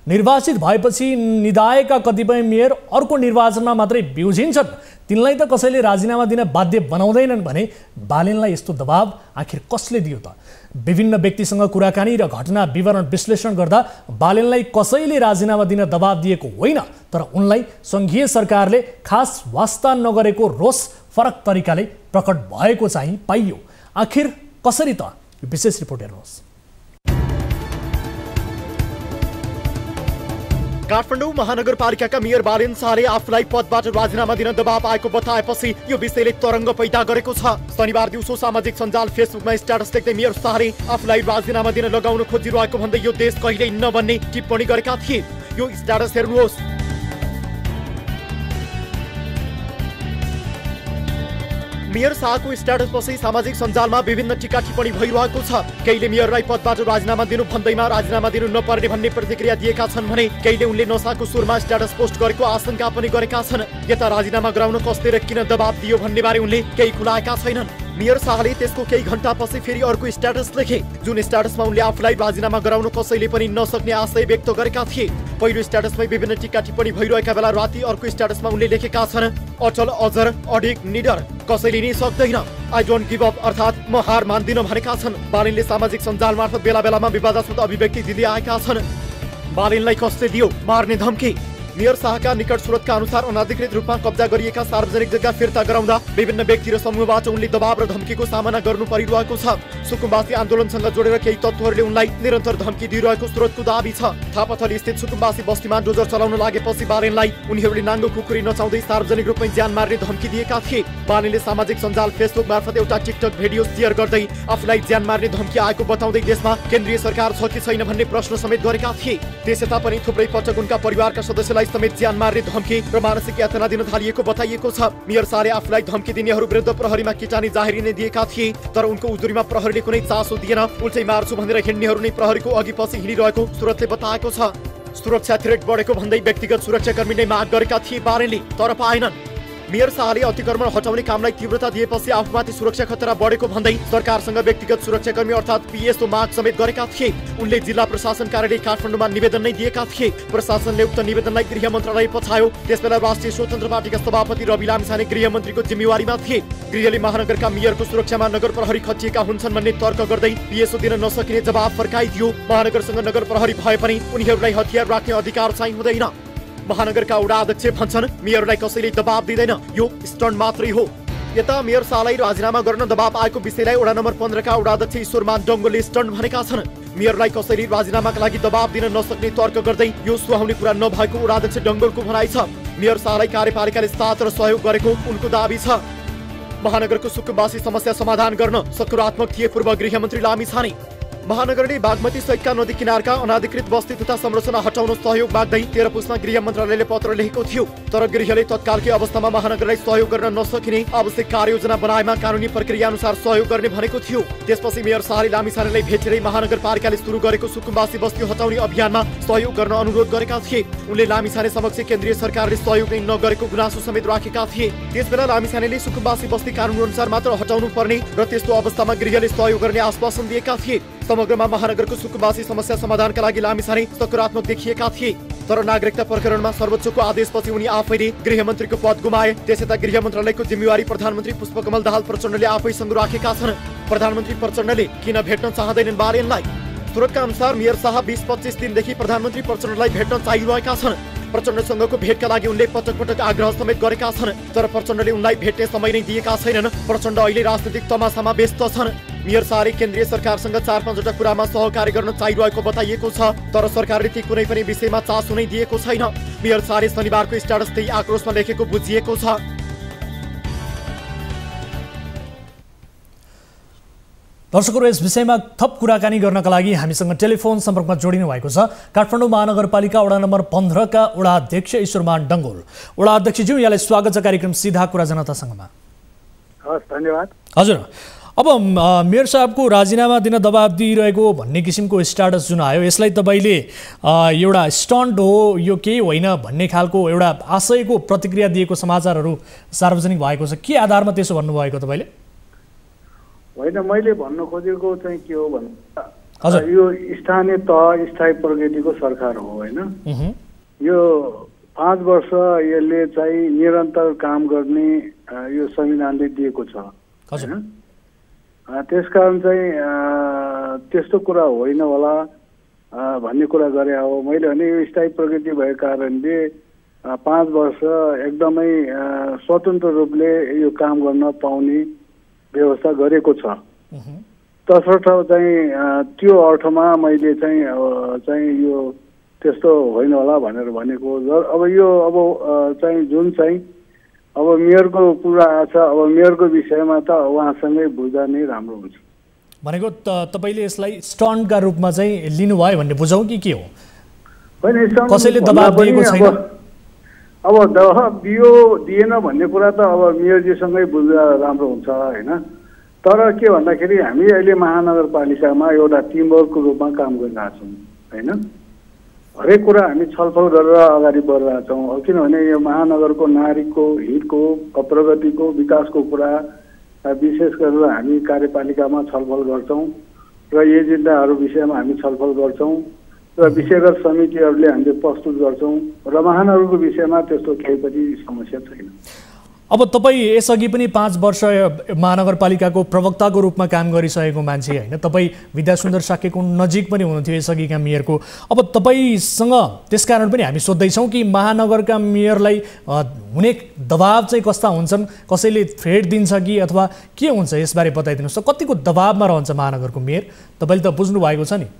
निर्वाचित भएपछि निदाएका कतिपय मेयर अर्को निर्वाचनमा मात्रै बिउजिन्छन्, तिनलाई त कसैले राजीनामा दिन बाध्य बनाउँदैनन् भने बालेनलाई यस्तो दबाब आखिर कसले दियो त? विभिन्न व्यक्तिसँग कुराकानी र घटना विवरण विश्लेषण गर्दा बालेनलाई कसैले राजीनामा दिन दबाब दिएको होइन, तर उनलाई सङ्घीय सरकारले खास वास्ता नगरेको रोष फरक तरिकाले प्रकट भएको चाहिँ पाइयो। आखिर कसरी त? विशेष रिपोर्ट हेर्नुहोस्। काठमाडौँ महानगरपालिकाका मेयर बालेन शाहले आफूलाई पदबाट राजीनामा दिन दबाब आएको बताएपछि यो विषयले तरङ्ग पैदा गरेको छ। शनिबार दिउँसो सामाजिक सञ्जाल फेसबुकमा स्ट्याटस देख्दै मेयर शाहले आफूलाई राजीनामा दिन लगाउन खोजिरहेको भन्दै यो देश कहिल्यै नबन्ने टिप्पणी गरेका थिए। यो स्ट्याटस हेर्नुहोस्। मेयर शाहको स्ट्याटसपछि सामाजिक सञ्जालमा विभिन्न टीका टिप्पणी भइरहेको छ। केहीले मेयरलाई पदबाट राजीनामा दिनु भन्दैमा राजीनामा दिनु नपर्ने भन्ने प्रतिक्रिया दिएका छन् भने केहीले उनले नशाको सुरमा स्ट्याटस पोस्ट गरेको आशंका पनि गरेका छन्। यता राजीनामा गराउन कसले र किन दबाब दियो भन्ने बारे उनले केही खुलाएका छैनन्। मेयर शाहले त्यसको केही घण्टापछि फेरि अर्को स्ट्याटस लेखे, जुन स्ट्याटसमा उनले आफूलाई राजीनामा गराउन कसैले पनि नसक्ने आशय व्यक्त गरेका थिए। पहिलो स्ट्याटसमै विभिन्न टीका टिप्पणी भइरहेका बेला राति अर्को स्ट्याटसमा उनले लेखेका छन्, अचल अजर अडिग निडर, कसैले नि सक्दैन, आई डोन्ट गिभ अप, अर्थात् म हार मान्दिन भनेका छन्। बालेनले सामाजिक सञ्जाल मार्फत बेला बेलामा विवादास्पद अभिव्यक्ति दिँदै आएका छन्। बालेनलाई कसले दियो मार्ने धम्की? मेयर शाहका निकट स्रोतका अनुसार अनाधिकृत रूपमा कब्जा गरिएका सार्वजनिक जग्गा फिर्ता गराउँदा विभिन्न व्यक्ति र समूहबाट उनले दबाब र धम्कीको सामना गर्नु परिरहेको छ। सुकुम्बासी आन्दोलनसँग जोडेर केही तत्त्वहरूले उनलाई निरन्तर धम्की दिइरहेको स्रोतको दाबी छ। थापाथली स्थित सुकुम्बासी बस्तीमा डोजर चलाउन लागेपछि बालेनलाई उनीहरूले नाङ्गो खुकुरी नचाउँदै सार्वजनिक रूपमै ज्यान मार्ने धम्की दिएका थिए। बालेनले सामाजिक सञ्जाल फेसबुक मार्फत एउटा टिकटक भिडियो सेयर गर्दै आफूलाई ज्यान मार्ने धम्की आएको बताउँदै देशमा केन्द्रीय सरकार छ कि छैन भन्ने प्रश्न समेत गरेका थिए। त्यसयता पनि थुप्रै पटक उनका परिवारका सदस्यलाई समेत ज्यान मार्ने धम्की र मानसिक यातना दिन थालिएको बताइएको छ। मेयर शाहले आफूलाई धम्की दिनेहरू विरुद्ध प्रहरीमा किटानी जाहेरी नै दिएका थिए, तर उनको उजुरीमा प्रहरीले कुनै चासो दिएन। उल्टै मार्छु भनेर हिँड्नेहरू नै प्रहरीको अघि पछि हिँडिरहेको स्रोतले बताएको छ। सुरक्षा थ्रेट बढेको भन्दै व्यक्तिगत सुरक्षाकर्मी नै माग गरेका थिए बालेनले, तर पाएनन्। मेयर शाहले अतिक्रमण हटाउने कामलाई तीव्रता दिएपछि आफूमाथि सुरक्षा खतरा बढेको भन्दै सरकारसँग व्यक्तिगत सुरक्षाकर्मी अर्थात् पीएसओ माग समेत गरेका थिए। उनले जिल्ला प्रशासन कार्यालय काठमाडौँमा निवेदन नै दिएका थिए। प्रशासनले उक्त निवेदनलाई गृह मन्त्रालय पठायो। त्यसबेला राष्ट्रिय स्वतन्त्र पार्टीका सभापति रवि लामिछाने गृहमन्त्रीको जिम्मेवारीमा थिए। गृहले महानगरका मेयरको सुरक्षामा नगर प्रहरी खटिएका हुन्छन् भन्ने तर्क गर्दै पीएसओ दिन नसकिने जवाब फर्काइदियो। महानगरसँग नगर प्रहरी भए पनि उनीहरूलाई हतियार राख्ने अधिकार चाहिँ हुँदैन। महानगरका वडा अध्यक्ष भन्छन् मेयरलाई कसैले दबाब दिँदैन, यो स्टन्ट मात्रै हो। यता मेयर शाहलाई राजीनामा गर्न दबाब आएको विषयलाई वडा नम्बर 15 का वडा अध्यक्ष ईश्वरमान डङ्गोले स्टन्ट भनेका छन्। मेयरलाई कसैले राजीनामाका लागि दबाब दिन नसक्ने तर्क गर्दै यो सुहाउने कुरा नभएको वडा अध्यक्ष डङ्गोलको भनाइ छ। मेयर शाहलाई कार्यपालिकाले साथ र सहयोग गरेको उनको दाबी छ। महानगरको सुकुम्बासी समस्या समाधान गर्न सकारात्मक थिए पूर्व गृहमन्त्री लामिछाने। महानगरले बागमती सहितका नदी किनारका अनाधिकृत बस्ती तथा संरचना हटाउन सहयोग माग्दै 13 पुसमा गृह मन्त्रालयले पत्र लेखेको थियो, तर गृहले तत्कालकै अवस्थामा महानगरलाई सहयोग गर्न नसकिने आवश्यक कार्ययोजना बनाएमा कानुनी प्रक्रिया अनुसार सहयोग गर्ने भनेको थियो। त्यसपछि मेयर शाहले लामिछानेलाई भेटेरै महानगरपालिकाले सुरु गरेको सुकुम्बासी बस्ती हटाउने अभियानमा सहयोग गर्न अनुरोध गरेका थिए। उनले लामिछाने समक्ष केन्द्रीय सरकारले सहयोग नै नगरेको गुनासो समेत राखेका थिए। त्यसबेला लामिछानेले सुकुम्बासी बस्ती कानुन अनुसार मात्र हटाउनु पर्ने र त्यस्तो अवस्थामा गृहले सहयोग गर्ने आश्वासन दिएका थिए। समग्रमा महानगरको सुकुम्बासी समस्या समाधानका लागि लामिछाने सकारात्मक देखिएका थिए, तर नागरिकता प्रकरणमा सर्वोच्चको आदेशपछि उनी आफैले गृहमन्त्रीको पद गुमाए। त्यसयता गृह मन्त्रालयको जिम्मेवारी प्रधानमन्त्री पुष्पकमल दाहाल प्रचण्डले आफैसँग राखेका छन्। प्रधानमन्त्री प्रचण्डले किन भेट्न चाहँदैनन् बालेनलाई? स्रोतका अनुसार मेयर शाह 20-25 दिनदेखि प्रधानमन्त्री प्रचण्डलाई भेट्न चाहिरहेका छन्। प्रचण्डसँगको भेटका लागि उनले पटक पटक आग्रह समेत गरेका छन्, तर प्रचण्डले उनलाई भेट्ने समय नै दिएका छैनन्। प्रचण्ड अहिले राजनीतिक तमासामा व्यस्त छन्। मेयर शाहले केन्द्रीय सरकारसँग 4-5 कुरामा सहकारी गर्न चाहिरहेको बताइएको छ, तर सरकारले ती कुनै पनि विषयमा चासो नै दिएको छैन। मेयर शाहले शनिबारको स्ट्याटस त्यही आक्रोशमा लेखेको बुझिएको छ। दर्शकहरू, यस विषयमा थप कुराकानी गर्नका लागि हामीसँग टेलिफोन सम्पर्कमा जोडिनु भएको छ काठमाडौँ महानगरपालिका वडा नम्बर 15 का वडा अध्यक्ष ईश्वरमान डङ्गोल। वडा अध्यक्षज्यू, यहाँलाई स्वागत छ कार्यक्रम सीधा कुरा जनतासँगमा। हस्, धन्यवाद। हजुर, अब मेयर साहबको राजीनामा दिन दबाब दिइरहेको भन्ने किसिमको स्ट्याटस जुन आयो, यसलाई तपाईँले एउटा स्टन्ट हो, यो केही होइन भन्ने खालको एउटा आशयको प्रतिक्रिया दिएको समाचारहरू सार्वजनिक भएको छ। के आधारमा त्यसो भन्नुभएको तपाईँले? होइन, मैले भन्न खोजेको चाहिँ के हो भन्दा यो स्थानीय तह स्थायी प्रगतिको सरकार हो होइन। यो 5 वर्ष यसले चाहिँ निरन्तर काम गर्ने यो संविधानले दिएको छ होइन। त्यसकारण चाहिँ त्यस्तो कुरा होइन होला भन्ने कुरा गरे हो। मैले भने यो स्थायी प्रगति भएको कारणले 5 वर्ष एकदमै स्वतन्त्र रूपले यो काम गर्न पाउने व्यवस्था गरेको छ। तसर्थ चाहिँ त्यो अर्थमा मैले चाहिँ यो त्यस्तो होइन होला भनेर भनेको। अब यो चाहिँ जुन चाहिँ अब मेयरको कुरा आछ, अब मेयरको विषयमा त उहाँसँगै बुझ्दा नै राम्रो हुन्छ। भनेको तपाईँले यसलाई स्टन्टका रूपमा चाहिँ लिनुभयो भन्ने बुझौँ कि के हो? होइन, कसैले दबाब दिएको छैन। अब दबाब दियो दिएन भन्ने कुरा त अब मेयरजीसँगै बुझ्दा राम्रो हुन्छ होइन। तर के भन्दाखेरि हामी अहिले महानगरपालिकामा एउटा टिमवर्कको रूपमा काम गरिरहेका छौँ होइन। हरेक कुरा हामी छलफल गरेर अगाडि बढिरहेका छौँ। किनभने यो महानगरको नागरिकको हितको, प्रगतिको, विकासको कुरा विशेष गरेर हामी कार्यपालिकामा छलफल गर्छौँ र एजेन्डाहरू विषयमा हामी छलफल गर्छौँ र विषयगत समितिहरूले हामीले प्रस्तुत गर्छौँ र महानगरको विषयमा त्यस्तो केही पनि समस्या छैन। अब तपाईँ यसअघि पनि 5 वर्ष महानगरपालिकाको प्रवक्ताको रूपमा काम गरिसकेको मान्छे होइन। तपाईँ विद्यासुन्दर साक्यको नजिक पनि हुनुहुन्थ्यो यसअघिका मेयरको। अब तपाईँसँग त्यसकारण पनि हामी सोध्दैछौँ कि महानगरका मेयरलाई हुने दबाब चाहिँ कस्ता हुन्छन्, कसैले थ्रेट दिन्छ कि अथवा के हुन्छ, यसबारे बताइदिनुहोस्। कतिको दबाबमा रहन्छ महानगरको मेयर? तपाईँले त बुझ्नु भएको छ नि।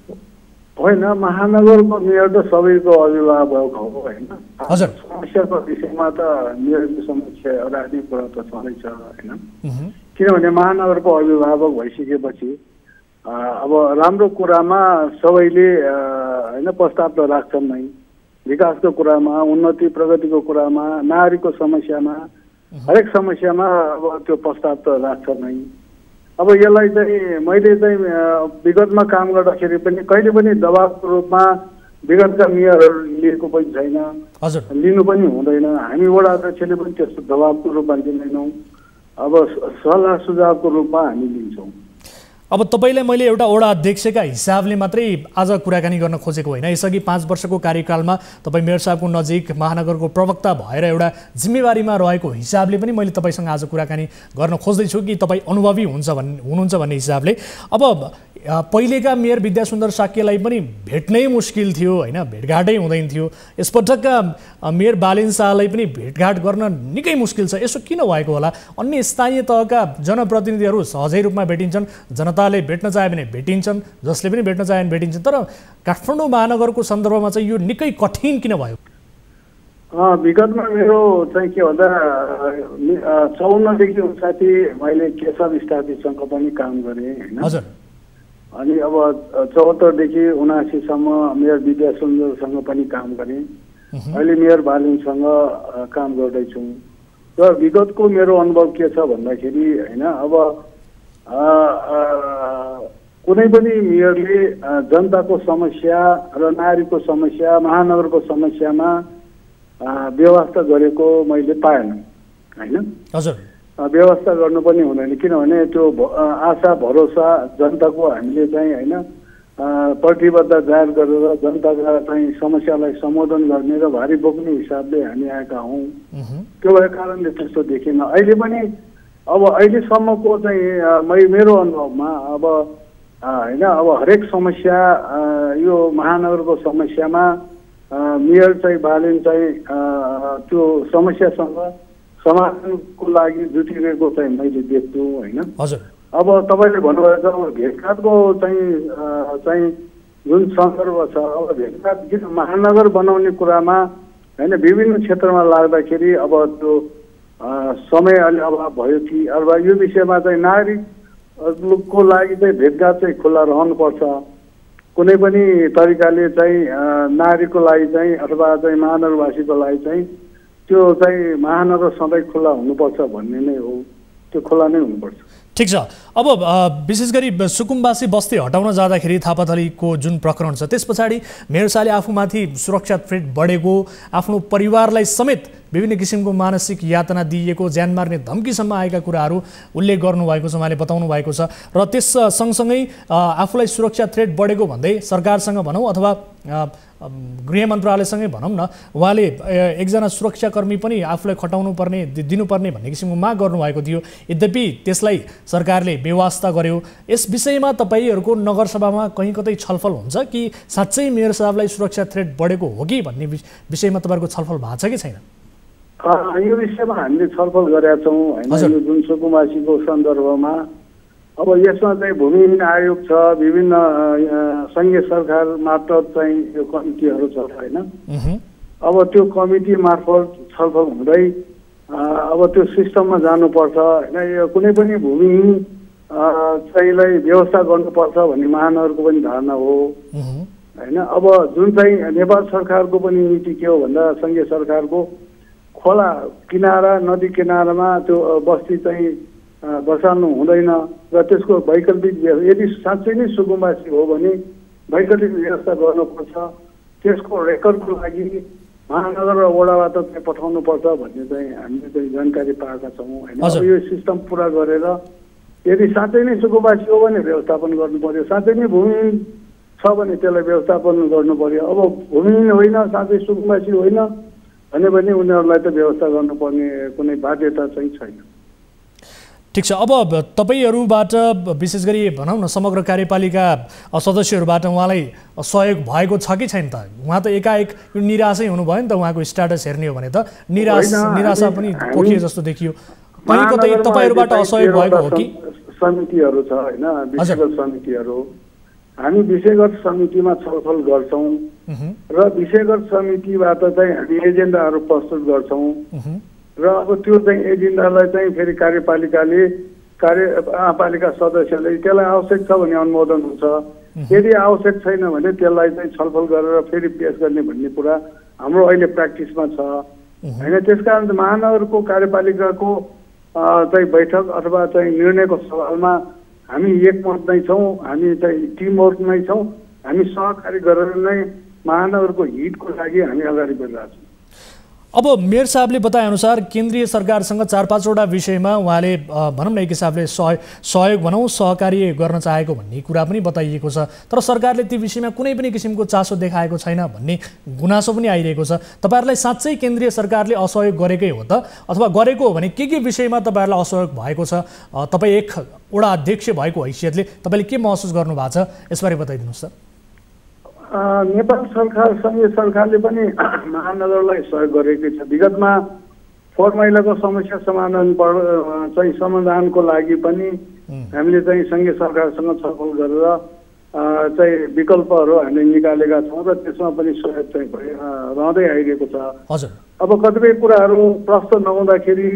होइन, महानगरको मेयर त सबैको अभिभावक हो होइन। हजुर, समस्याको विषयमा त मेयरको समस्या राख्ने कुरा त छँदैछ होइन। किनभने महानगरको अभिभावक भइसकेपछि अब राम्रो कुरामा सबैले होइन प्रस्ताव त राख्छन् नै। विकासको कुरामा, उन्नति प्रगतिको कुरामा, नागरिकको समस्यामा, हरेक समस्यामा अब त्यो प्रस्ताव त राख्छन् नै। अब यसलाई चाहिँ मैले चाहिँ विगतमा काम गर्दाखेरि पनि कहिले पनि दबाबको रूपमा विगतका मेयरहरू लिएको पनि छैन, लिनु पनि हुँदैन। हामी वडा अध्यक्षले पनि त्यस्तो दबाबको रूपमा लिँदैनौँ। अब सल्लाह सुझावको रूपमा हामी लिन्छौँ। अब तपाईँलाई मैले एउटा वडा अध्यक्षका हिसाबले मात्रै आज कुराकानी गर्न खोजेको होइन। यसअघि 5 वर्षको कार्यकालमा तपाईँ मेयर साहबको नजिक महानगरको प्रवक्ता भएर एउटा जिम्मेवारीमा रहेको हिसाबले पनि मैले तपाईँसँग आज कुराकानी गर्न खोज्दैछु कि तपाईँ अनुभवी हुनुहुन्छ भन्ने हिसाबले। अब पहिलेका मेयर विद्यासुन्दर साक्यलाई पनि भेट्नै मुस्किल थियो होइन, भेटघाटै हुँदैन थियो। यसपटकका मेयर बालेन शाहलाई पनि भेटघाट गर्न निकै मुस्किल छ। यसो किन भएको होला? अन्य स्थानीय तहका जनप्रतिनिधिहरू सहजै रूपमा भेटिन्छन्, जनताले भेट्न चाहे भने भेटिन्छन्, जसले पनि भेट्न चाहे भने भेटिन्छन्। तर काठमाडौँ महानगरको सन्दर्भमा चाहिँ यो निकै कठिन किन भयो? विगतमा मेरो चाहिँ के भन्दा 54 देखि 59 मैले केशव स्टाफीसँग पनि काम गरेँ होइन। हजुर। अनि अब 74 देखि 79 सम्म मेयर विद्यासुन्दरसँग पनि काम गरेँ। अहिले मेयर बालिङसँग काम गर्दैछु र विगतको मेरो अनुभव के छ भन्दाखेरि होइन, अब कुनै पनि मेयरले जनताको समस्या र नागरिकको समस्या, महानगरको समस्यामा व्यवस्था गरेको मैले पाएन होइन। हजुर, व्यवस्था गर्नु पनि हुँदैन। किनभने त्यो आशा भरोसा जनताको हामीले चाहिँ होइन प्रतिबद्धता जाहेर गरेर जनताका चाहिँ समस्यालाई सम्बोधन गर्ने र भारी बोक्ने हिसाबले हामी आएका हौँ। त्यो भएको कारणले त्यस्तो देखिन। अहिले पनि अब अहिलेसम्मको चाहिँ मेरो अनुभवमा अब होइन, अब हरेक समस्या यो महानगरको समस्यामा मेयर चाहिँ बालेन चाहिँ त्यो समस्यासँग समाधानको लागि जुटिरहेको चाहिँ मैले देख्छु होइन। हजुर। अब तपाईँले भन्नुभएको छ अब भेटघाटको चाहिँ जुन सन्दर्भ छ, अब भेटघाट किन महानगर बनाउने कुरामा होइन विभिन्न क्षेत्रमा लाग्दाखेरि अब त्यो समय अलि अभाव भयो कि अथवा यो विषयमा चाहिँ नागरिकको लागि चाहिँ भेटघाट चाहिँ खुल्ला रहनुपर्छ। कुनै पनि तरिकाले चाहिँ नागरिकको लागि चाहिँ अथवा चाहिँ महानगरवासीको लागि चाहिँ त्यो चाहिँ महानगर सधैँ खुल्ला हुनुपर्छ भन्ने नै हो, त्यो खुल्ला नै हुनुपर्छ। ठिक छ। अब विशेष गरी सुकुम्बासी बस्ती हटाउन जाँदाखेरि थापाथलीको जुन प्रकरण छ त्यस पछाडि मेयर शाहले आफूमाथि सुरक्षा थ्रेट बढेको, आफ्नो परिवारलाई समेत विभिन्न किसिमको मानसिक यातना दिइएको, ज्यान मार्ने धम्कीसम्म आएका कुराहरू उल्लेख गर्नुभएको छ, उहाँले बताउनु भएको छ। र त्यस सँगसँगै आफूलाई सुरक्षा थ्रेट बढेको भन्दै सरकारसँग भनौँ अथवा गृह मन्त्रालयसँगै भनौँ न, उहाँले एकजना सुरक्षाकर्मी पनि आफूलाई खटाउनु पर्ने दिनुपर्ने भन्ने किसिमको माग गर्नुभएको थियो। यद्यपि त्यसलाई सरकारले बेवास्ता गर्यो। यस विषयमा तपाईँहरूको नगरसभामा कहीँ कतै छलफल हुन्छ कि साँच्चै मेयर साहबलाई सुरक्षा थ्रेट बढेको हो कि भन्ने विषयमा तपाईँहरूको छलफल भएको छ कि छैन? यो विषयमा हामीले छलफल गरेका छौँ होइन, यो जुन सुकुम्बासीको सन्दर्भमा। अब यसमा चाहिँ भूमिहीन आयोग छ, विभिन्न सङ्घीय सरकार मार्फत चाहिँ यो कमिटीहरू छ होइन। अब त्यो कमिटी मार्फत छलफल हुँदै अब त्यो सिस्टममा जानुपर्छ होइन। यो कुनै पनि भूमिहीन चाहिँलाई व्यवस्था गर्नुपर्छ भन्ने महानगरको पनि धारणा हो होइन। अब जुन चाहिँ नेपाल सरकारको पनि नीति के हो भन्दा सङ्घीय सरकारको खोला किनारा नदी किनारामा त्यो बस्ती चाहिँ बसाल्नु हुँदैन र त्यसको वैकल्पिक यदि साँच्चै नै सुकुम्बासी हो भने वैकल्पिक व्यवस्था गर्नुपर्छ। त्यसको रेकर्डको लागि महानगर र वडाबाट चाहिँ पठाउनुपर्छ भन्ने चाहिँ हामीले चाहिँ जानकारी पाएका छौँ होइन। अब यो सिस्टम पुरा गरेर यदि साँच्चै नै सुकुम्बासी हो भने व्यवस्थापन गर्नु पर्यो, साँच्चै नै भूमिहीन छ भने त्यसलाई व्यवस्थापन गर्नु पर्यो। अब भूमिहीन होइन, साँच्चै सुकुम्बासी होइन भने पनि उनीहरूलाई त व्यवस्था गर्नुपर्ने कुनै बाध्यता चाहिँ छैन। ठिक छ। अब तपाईँहरूबाट विशेष गरी भनौँ न समग्र कार्यपालिका सदस्यहरूबाट उहाँलाई सहयोग भएको छ कि छैन त? उहाँ त एकाएक यो निराशै हुनुभयो नि त, उहाँको स्ट्याटस हेर्ने हो भने त निराशा पनि पोखिए जस्तो देखियो। कहीँ कतै तपाईँहरूबाट असहयोग भएको हो कि? समितिहरू छ होइन, विषयगत समितिहरू, हामी विषयगत समितिमा छलफल गर्छौँ र विषयगत समितिबाट चाहिँ हामी एजेन्डाहरू प्रस्तुत गर्छौँ र अब त्यो चाहिँ एजेन्डालाई चाहिँ फेरि कार्यपालिका सदस्यले त्यसलाई आवश्यक छ भने अनुमोदन हुन्छ, यदि आवश्यक छैन भने त्यसलाई चाहिँ छलफल गरेर फेरि पेश गर्ने भन्ने कुरा हाम्रो अहिले प्र्याक्टिसमा छ होइन। त्यसकारण महानगरको कार्यपालिकाको चाहिँ बैठक अथवा चाहिँ निर्णयको सवालमा हामी एकमत नै छौँ, हामी चाहिँ टिमवर्क नै छौँ, हामी सहकारी गरेर नै महानगरको हितको लागि हामी अगाडि बढिरहेका छौँ। अब मेयर साहबले बताएअनुसार केन्द्रीय सरकारसँग 4-5वटा विषयमा उहाँले भनौँ न एक हिसाबले सहयोग भनौँ सहकार्य गर्न चाहेको भन्ने कुरा पनि बताइएको छ, तर सरकारले ती विषयमा कुनै पनि किसिमको चासो देखाएको छैन भन्ने गुनासो पनि आइरहेको छ। तपाईँहरूलाई साँच्चै केन्द्रीय सरकारले असहयोग गरेकै हो त, अथवा गरेको हो भने के विषयमा तपाईँहरूलाई असहयोग भएको छ? तपाईँ एक वडा अध्यक्ष भएको हैसियतले तपाईँले के महसुस गर्नु भएको छ यसबारे बताइदिनुहोस् त। नेपाल सरकार सङ्घीय सरकारले पनि महानगरलाई सहयोग गरेकै छ। विगतमा फोहोर मैलाको समस्या समाधानको लागि पनि हामीले चाहिँ सङ्घीय सरकारसँग छलफल गरेर चाहिँ विकल्पहरू हामीले निकालेका छौँ र त्यसमा पनि सहयोग चाहिँ रहँदै आइरहेको छ। अब कतिपय कुराहरू प्रश्न नहुँदाखेरि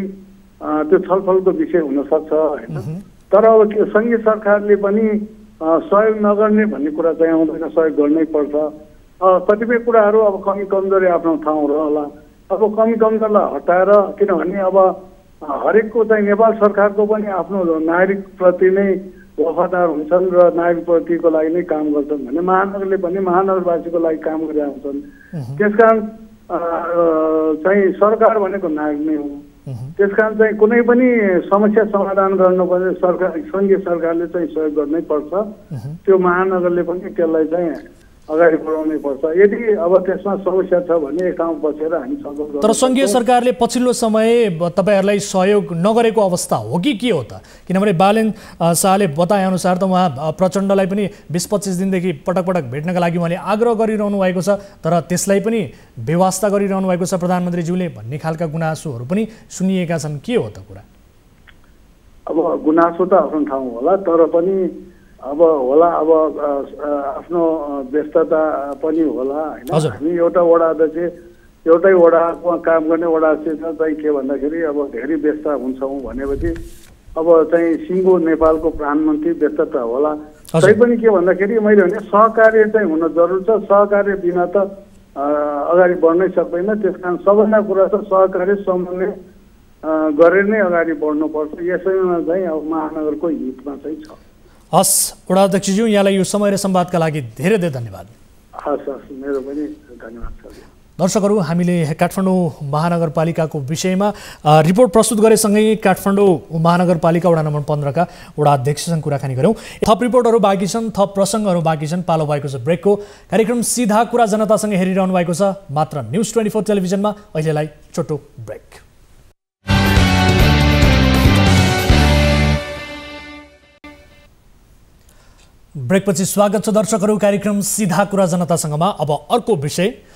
त्यो छलफलको विषय हुनसक्छ होइन, तर अब सङ्घीय सरकारले पनि सहयोग नगर्ने भन्ने कुरा चाहिँ आउँदैन, सहयोग गर्नै पर्छ। कतिपय कुराहरू अब कमी कमजोरी आफ्नो ठाउँ रहला, अब कमी कमजोरीलाई हटाएर, किनभने अब हरेकको चाहिँ नेपाल सरकारको पनि आफ्नो नागरिकप्रति नै वफादार हुन्छन् र नागरिकप्रतिको लागि नै काम गर्छन् भने महानगरले पनि महानगरवासीको लागि काम गरिरहेका हुन्छन्। त्यसकारण चाहिँ सरकार भनेको नागरिक नै हो। त्यसकारण चाहिँ कुनै पनि समस्या समाधान गर्नुपर्ने सरकार सङ्घीय सरकारले चाहिँ सहयोग गर्नै पर्छ। त्यो महानगरले पनि त्यसलाई चाहिँ अगाडि बढाउनै पर्छ। यदि अब त्यसमा समस्या छ भने एक ठाउँ बसेर हामी छलफल गर्छौँ। तर सङ्घीय सरकारले पछिल्लो समय तपाईँहरूलाई सहयोग नगरेको अवस्था हो कि के हो त? किनभने बालेन शाहले बताएअनुसार त उहाँ प्रचण्डलाई पनि 20-25 दिनदेखि पटक पटक भेट्नका लागि उहाँले आग्रह गरिरहनु भएको छ, तर त्यसलाई पनि बेवास्ता गरिरहनु भएको छ प्रधानमन्त्रीज्यूले भन्ने खालका गुनासोहरू पनि सुनिएका छन्। के हो त कुरा? अब गुनासो त आफ्नो ठाउँ होला, तर पनि अब आफ्नो व्यस्तता पनि होला होइन। हामी एउटा वडा अध्यक्ष, एउटै वडामा काम गर्ने वडा अध्यक्ष चाहिँ के भन्दाखेरि अब धेरै व्यस्त हुन्छौँ भनेपछि अब चाहिँ सिङ्गो नेपालको प्रधानमन्त्री व्यस्त त होला, तैपनि के भन्दाखेरि मैले भने सहकार्य चाहिँ हुन जरुरी छ। सहकार्य बिना त अगाडि बढ्नै सक्दैन। त्यस कारण सबैभन्दा कुरा त सहकार्य समन्वय गरेर नै अगाडि बढ्नुपर्छ। यसैमा चाहिँ अब महानगरको हितमा चाहिँ छ। हस् वडा अध्यक्षज्यू, यहाँलाई यो समय र संवादका लागि धेरै धेरै धन्यवाद। हस् हस्, मेरो पनि धन्यवाद छ। दर्शकहरू, हामीले काठमाडौँ महानगरपालिकाको विषयमा रिपोर्ट प्रस्तुत गरेसँगै काठमाडौँ महानगरपालिका वडा नम्बर 15 का वडा अध्यक्षसँग कुराकानी गऱ्यौँ। थप रिपोर्टहरू बाँकी छन्, थप प्रसङ्गहरू बाँकी छन्। पालो भएको छ ब्रेकको। कार्यक्रम सीधा कुरा जनतासँग हेरिरहनु भएको छ मात्र न्युज 24 टेलिभिजनमा। अहिलेलाई छोटो ब्रेक। ब्रेकपछि स्वागत छ दर्शकहरू कार्यक्रम सीधा कुरा जनतासँगमा। अब अर्को विषय,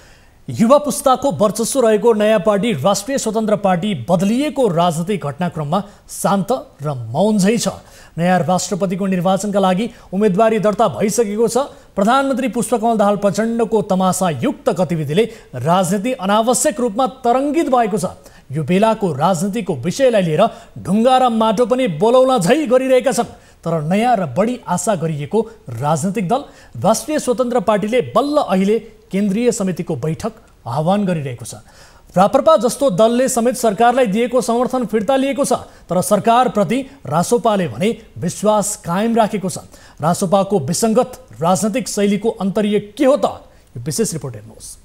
युवा पुस्ताको वर्चस्व रहेको नयाँ पार्टी राष्ट्रिय स्वतन्त्र पार्टी बदलिएको राजनीतिक घटनाक्रममा शान्त र मौन झै छ। नयाँ राष्ट्रपतिको निर्वाचनका लागि उम्मेदवारी दर्ता भइसकेको छ। प्रधानमन्त्री पुष्पकमल दाहाल प्रचण्डको तमासायुक्त गतिविधिले राजनीति अनावश्यक रूपमा तरङ्गित भएको छ। यो बेलाको राजनीतिको विषयलाई लिएर ढुङ्गा र माटो पनि बोलाउन झै गरिरहेका छन्। तर नयाँ र बढी आशा गरिएको राजनीतिक दल राष्ट्रिय स्वतन्त्र पार्टीले बल्ल अहिले केन्द्रीय समितिको बैठक आह्वान गरिरहेको छ। राप्रपा जस्तो दलले समेत सरकारलाई दिएको समर्थन फिर्ता लिएको छ, तर सरकारप्रति रासोपाले भने विश्वास कायम राखेको छ। रासोपाको विसङ्गत राजनैतिक शैलीको अन्तर्य के हो त? यो विशेष रिपोर्ट हेर्नुहोस्।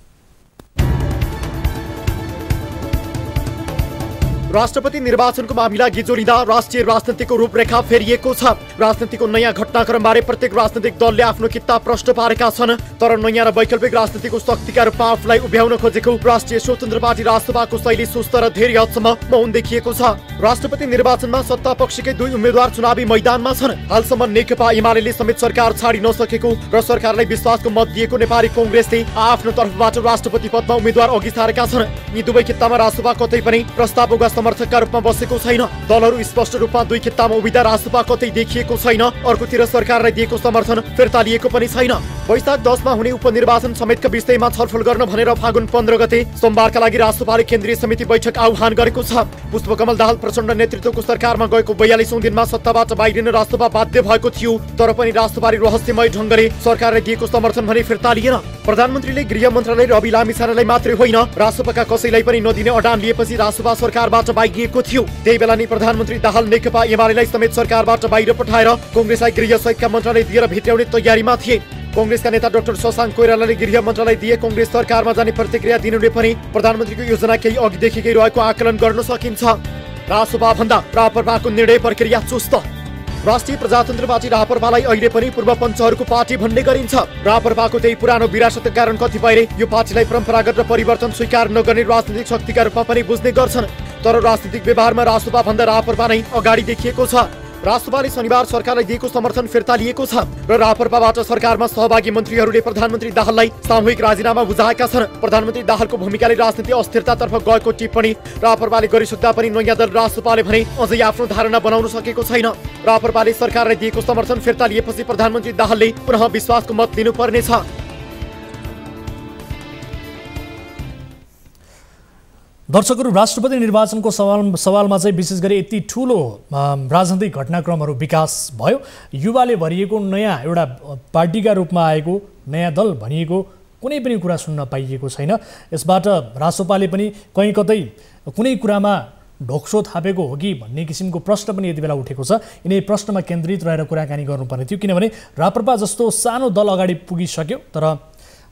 राष्ट्रपति निर्वाचनको मामिला गिजोलिँदा राष्ट्रिय राजनीतिको रूपरेखा फेरिएको छ। राजनीतिको नयाँ घटनाक्रमबारे प्रत्येक राजनीतिक दलले आफ्नो किताब प्रश्न पारेका छन्, तर नयाँ र वैकल्पिक राजनीतिको शक्तिका रूपमा आफूलाई उभ्याउन खोजेको राष्ट्रिय स्वतन्त्र पार्टी रासपाको शैली सुस्त र धेरै हदसम्म मौन देखिएको छ। राष्ट्रपति निर्वाचनमा सत्ता पक्षकै 2 उम्मेद्वार चुनावी मैदानमा छन्। हालसम्म नेकपा एमाले समेत सरकार छाडी नसकेको र सरकारलाई विश्वासको मत दिएको नेपाली कांग्रेसले आफ्नो तर्फबाट राष्ट्रपति पदमा उम्मेद्वार अघि सारेका छन्। यी दुवै किताबमा रासपा कतै पनि प्रस्तावको समर्थकका रूपमा बसेको छैन। दलहरू स्पष्ट रूपमा 2 किताबमा उभिँदा रासपा कतै देखिएको छैन। अर्कोतिर सरकारलाई दिएको समर्थन फिर्ता लिएको पनि छैन। वैशाख 10 मा हुने उपनिर्वाचन समेतका विषयमा छलफल गर्न भनेर फागुन 15 गते सोमबारका लागि रासपाले केन्द्रीय समिति बैठक आह्वान गरेको छ। पुष्पकमल दाहाल प्रचण्ड नेतृत्वको सरकारमा गएको 42औं दिनमा सत्ताबाट बाहिरिन रासपा बाध्य भएको थियो, तर पनि रासपाले रहस्यमय ढङ्गले सरकारलाई दिएको समर्थन भने फिर्ता लिएन। प्रधानमन्त्रीले गृह मन्त्रालय रवि लामिछानेलाई मात्रै होइन रासपाका कसैलाई पनि नदिने अडान लिएपछि रासपा सरकारबाट बाहिरिएको थियो। त्यही बेला नै प्रधानमन्त्री दाहाल नेकपा एमालेलाई समेत सरकारबाट बाहिर पठाएर कांग्रेसलाई गृह सहितका मन्त्रालय दिएर भित्र्याउने तयारीमा थिए। कांग्रेसका नेता डाक्टर शशाङ्क कोइरालाले गृह मन्त्रालय दिए कांग्रेस सरकारमा जाने प्रतिक्रिया दिनुले पनि प्रधानमन्त्रीको योजना केही अघिदेखिकै रहेको आकलन गर्न सकिन्छ। रासपा भन्दा राप्रपाको निर्णय प्रक्रिया चुस्त। राष्ट्रिय प्रजातन्त्र पार्टी राप्रपालाई अहिले पनि पूर्व पञ्चहरूको पार्टी भन्ने गरिन्छ। राप्रपाको त्यही पुरानो विरासतका कारण कतिपयले यो पार्टीलाई परम्परागत र परिवर्तन स्वीकार नगर्ने राजनीतिक शक्तिका रूपमा पनि बुझ्ने गर्छन्, तर राजनीतिक व्यवहारमा रासपा भन्दा राप्रपा नै अगाडि देखिएको छ। रासपाले शनिबार सरकारलाई दिएको समर्थन फिर्ता लिएको छ र राप्रपाबाट सरकारमा सहभागी मन्त्रीहरूले प्रधानमन्त्री दाहाललाई सामूहिक राजीनामा बुझाएका छन्। प्रधानमन्त्री दाहालको भूमिकाले राजनीतिक अस्थिरतातर्फ गएको टिप्पणी राप्रपाले गरिसक्दा पनि नयाँ दल रासपाले भने अझै आफ्नो धारणा बनाउन सकेको छैन। राप्रपाले सरकारलाई दिएको समर्थन फिर्ता लिएपछि प्रधानमन्त्री दाहालले पुनः विश्वासको मत दिनुपर्नेछ। दर्शकहरू, राष्ट्रपति निर्वाचनको सवालमा चाहिँ विशेष गरी यति ठुलो राजनैतिक घटनाक्रमहरू विकास भयो। युवाले भरिएको नयाँ एउटा पार्टीका रूपमा आएको नयाँ दल भनिएको कुनै पनि कुरा सुन्न पाइएको छैन। यसबाट रासपाले पनि कहीँ कतै कुनै कुरामा ढोक्सो थापेको हो कि भन्ने किसिमको प्रश्न पनि यति बेला उठेको छ। यिनै प्रश्नमा केन्द्रित रहेर कुराकानी गर्नुपर्ने थियो, किनभने राप्रपा जस्तो सानो दल अगाडि पुगिसक्यो, तर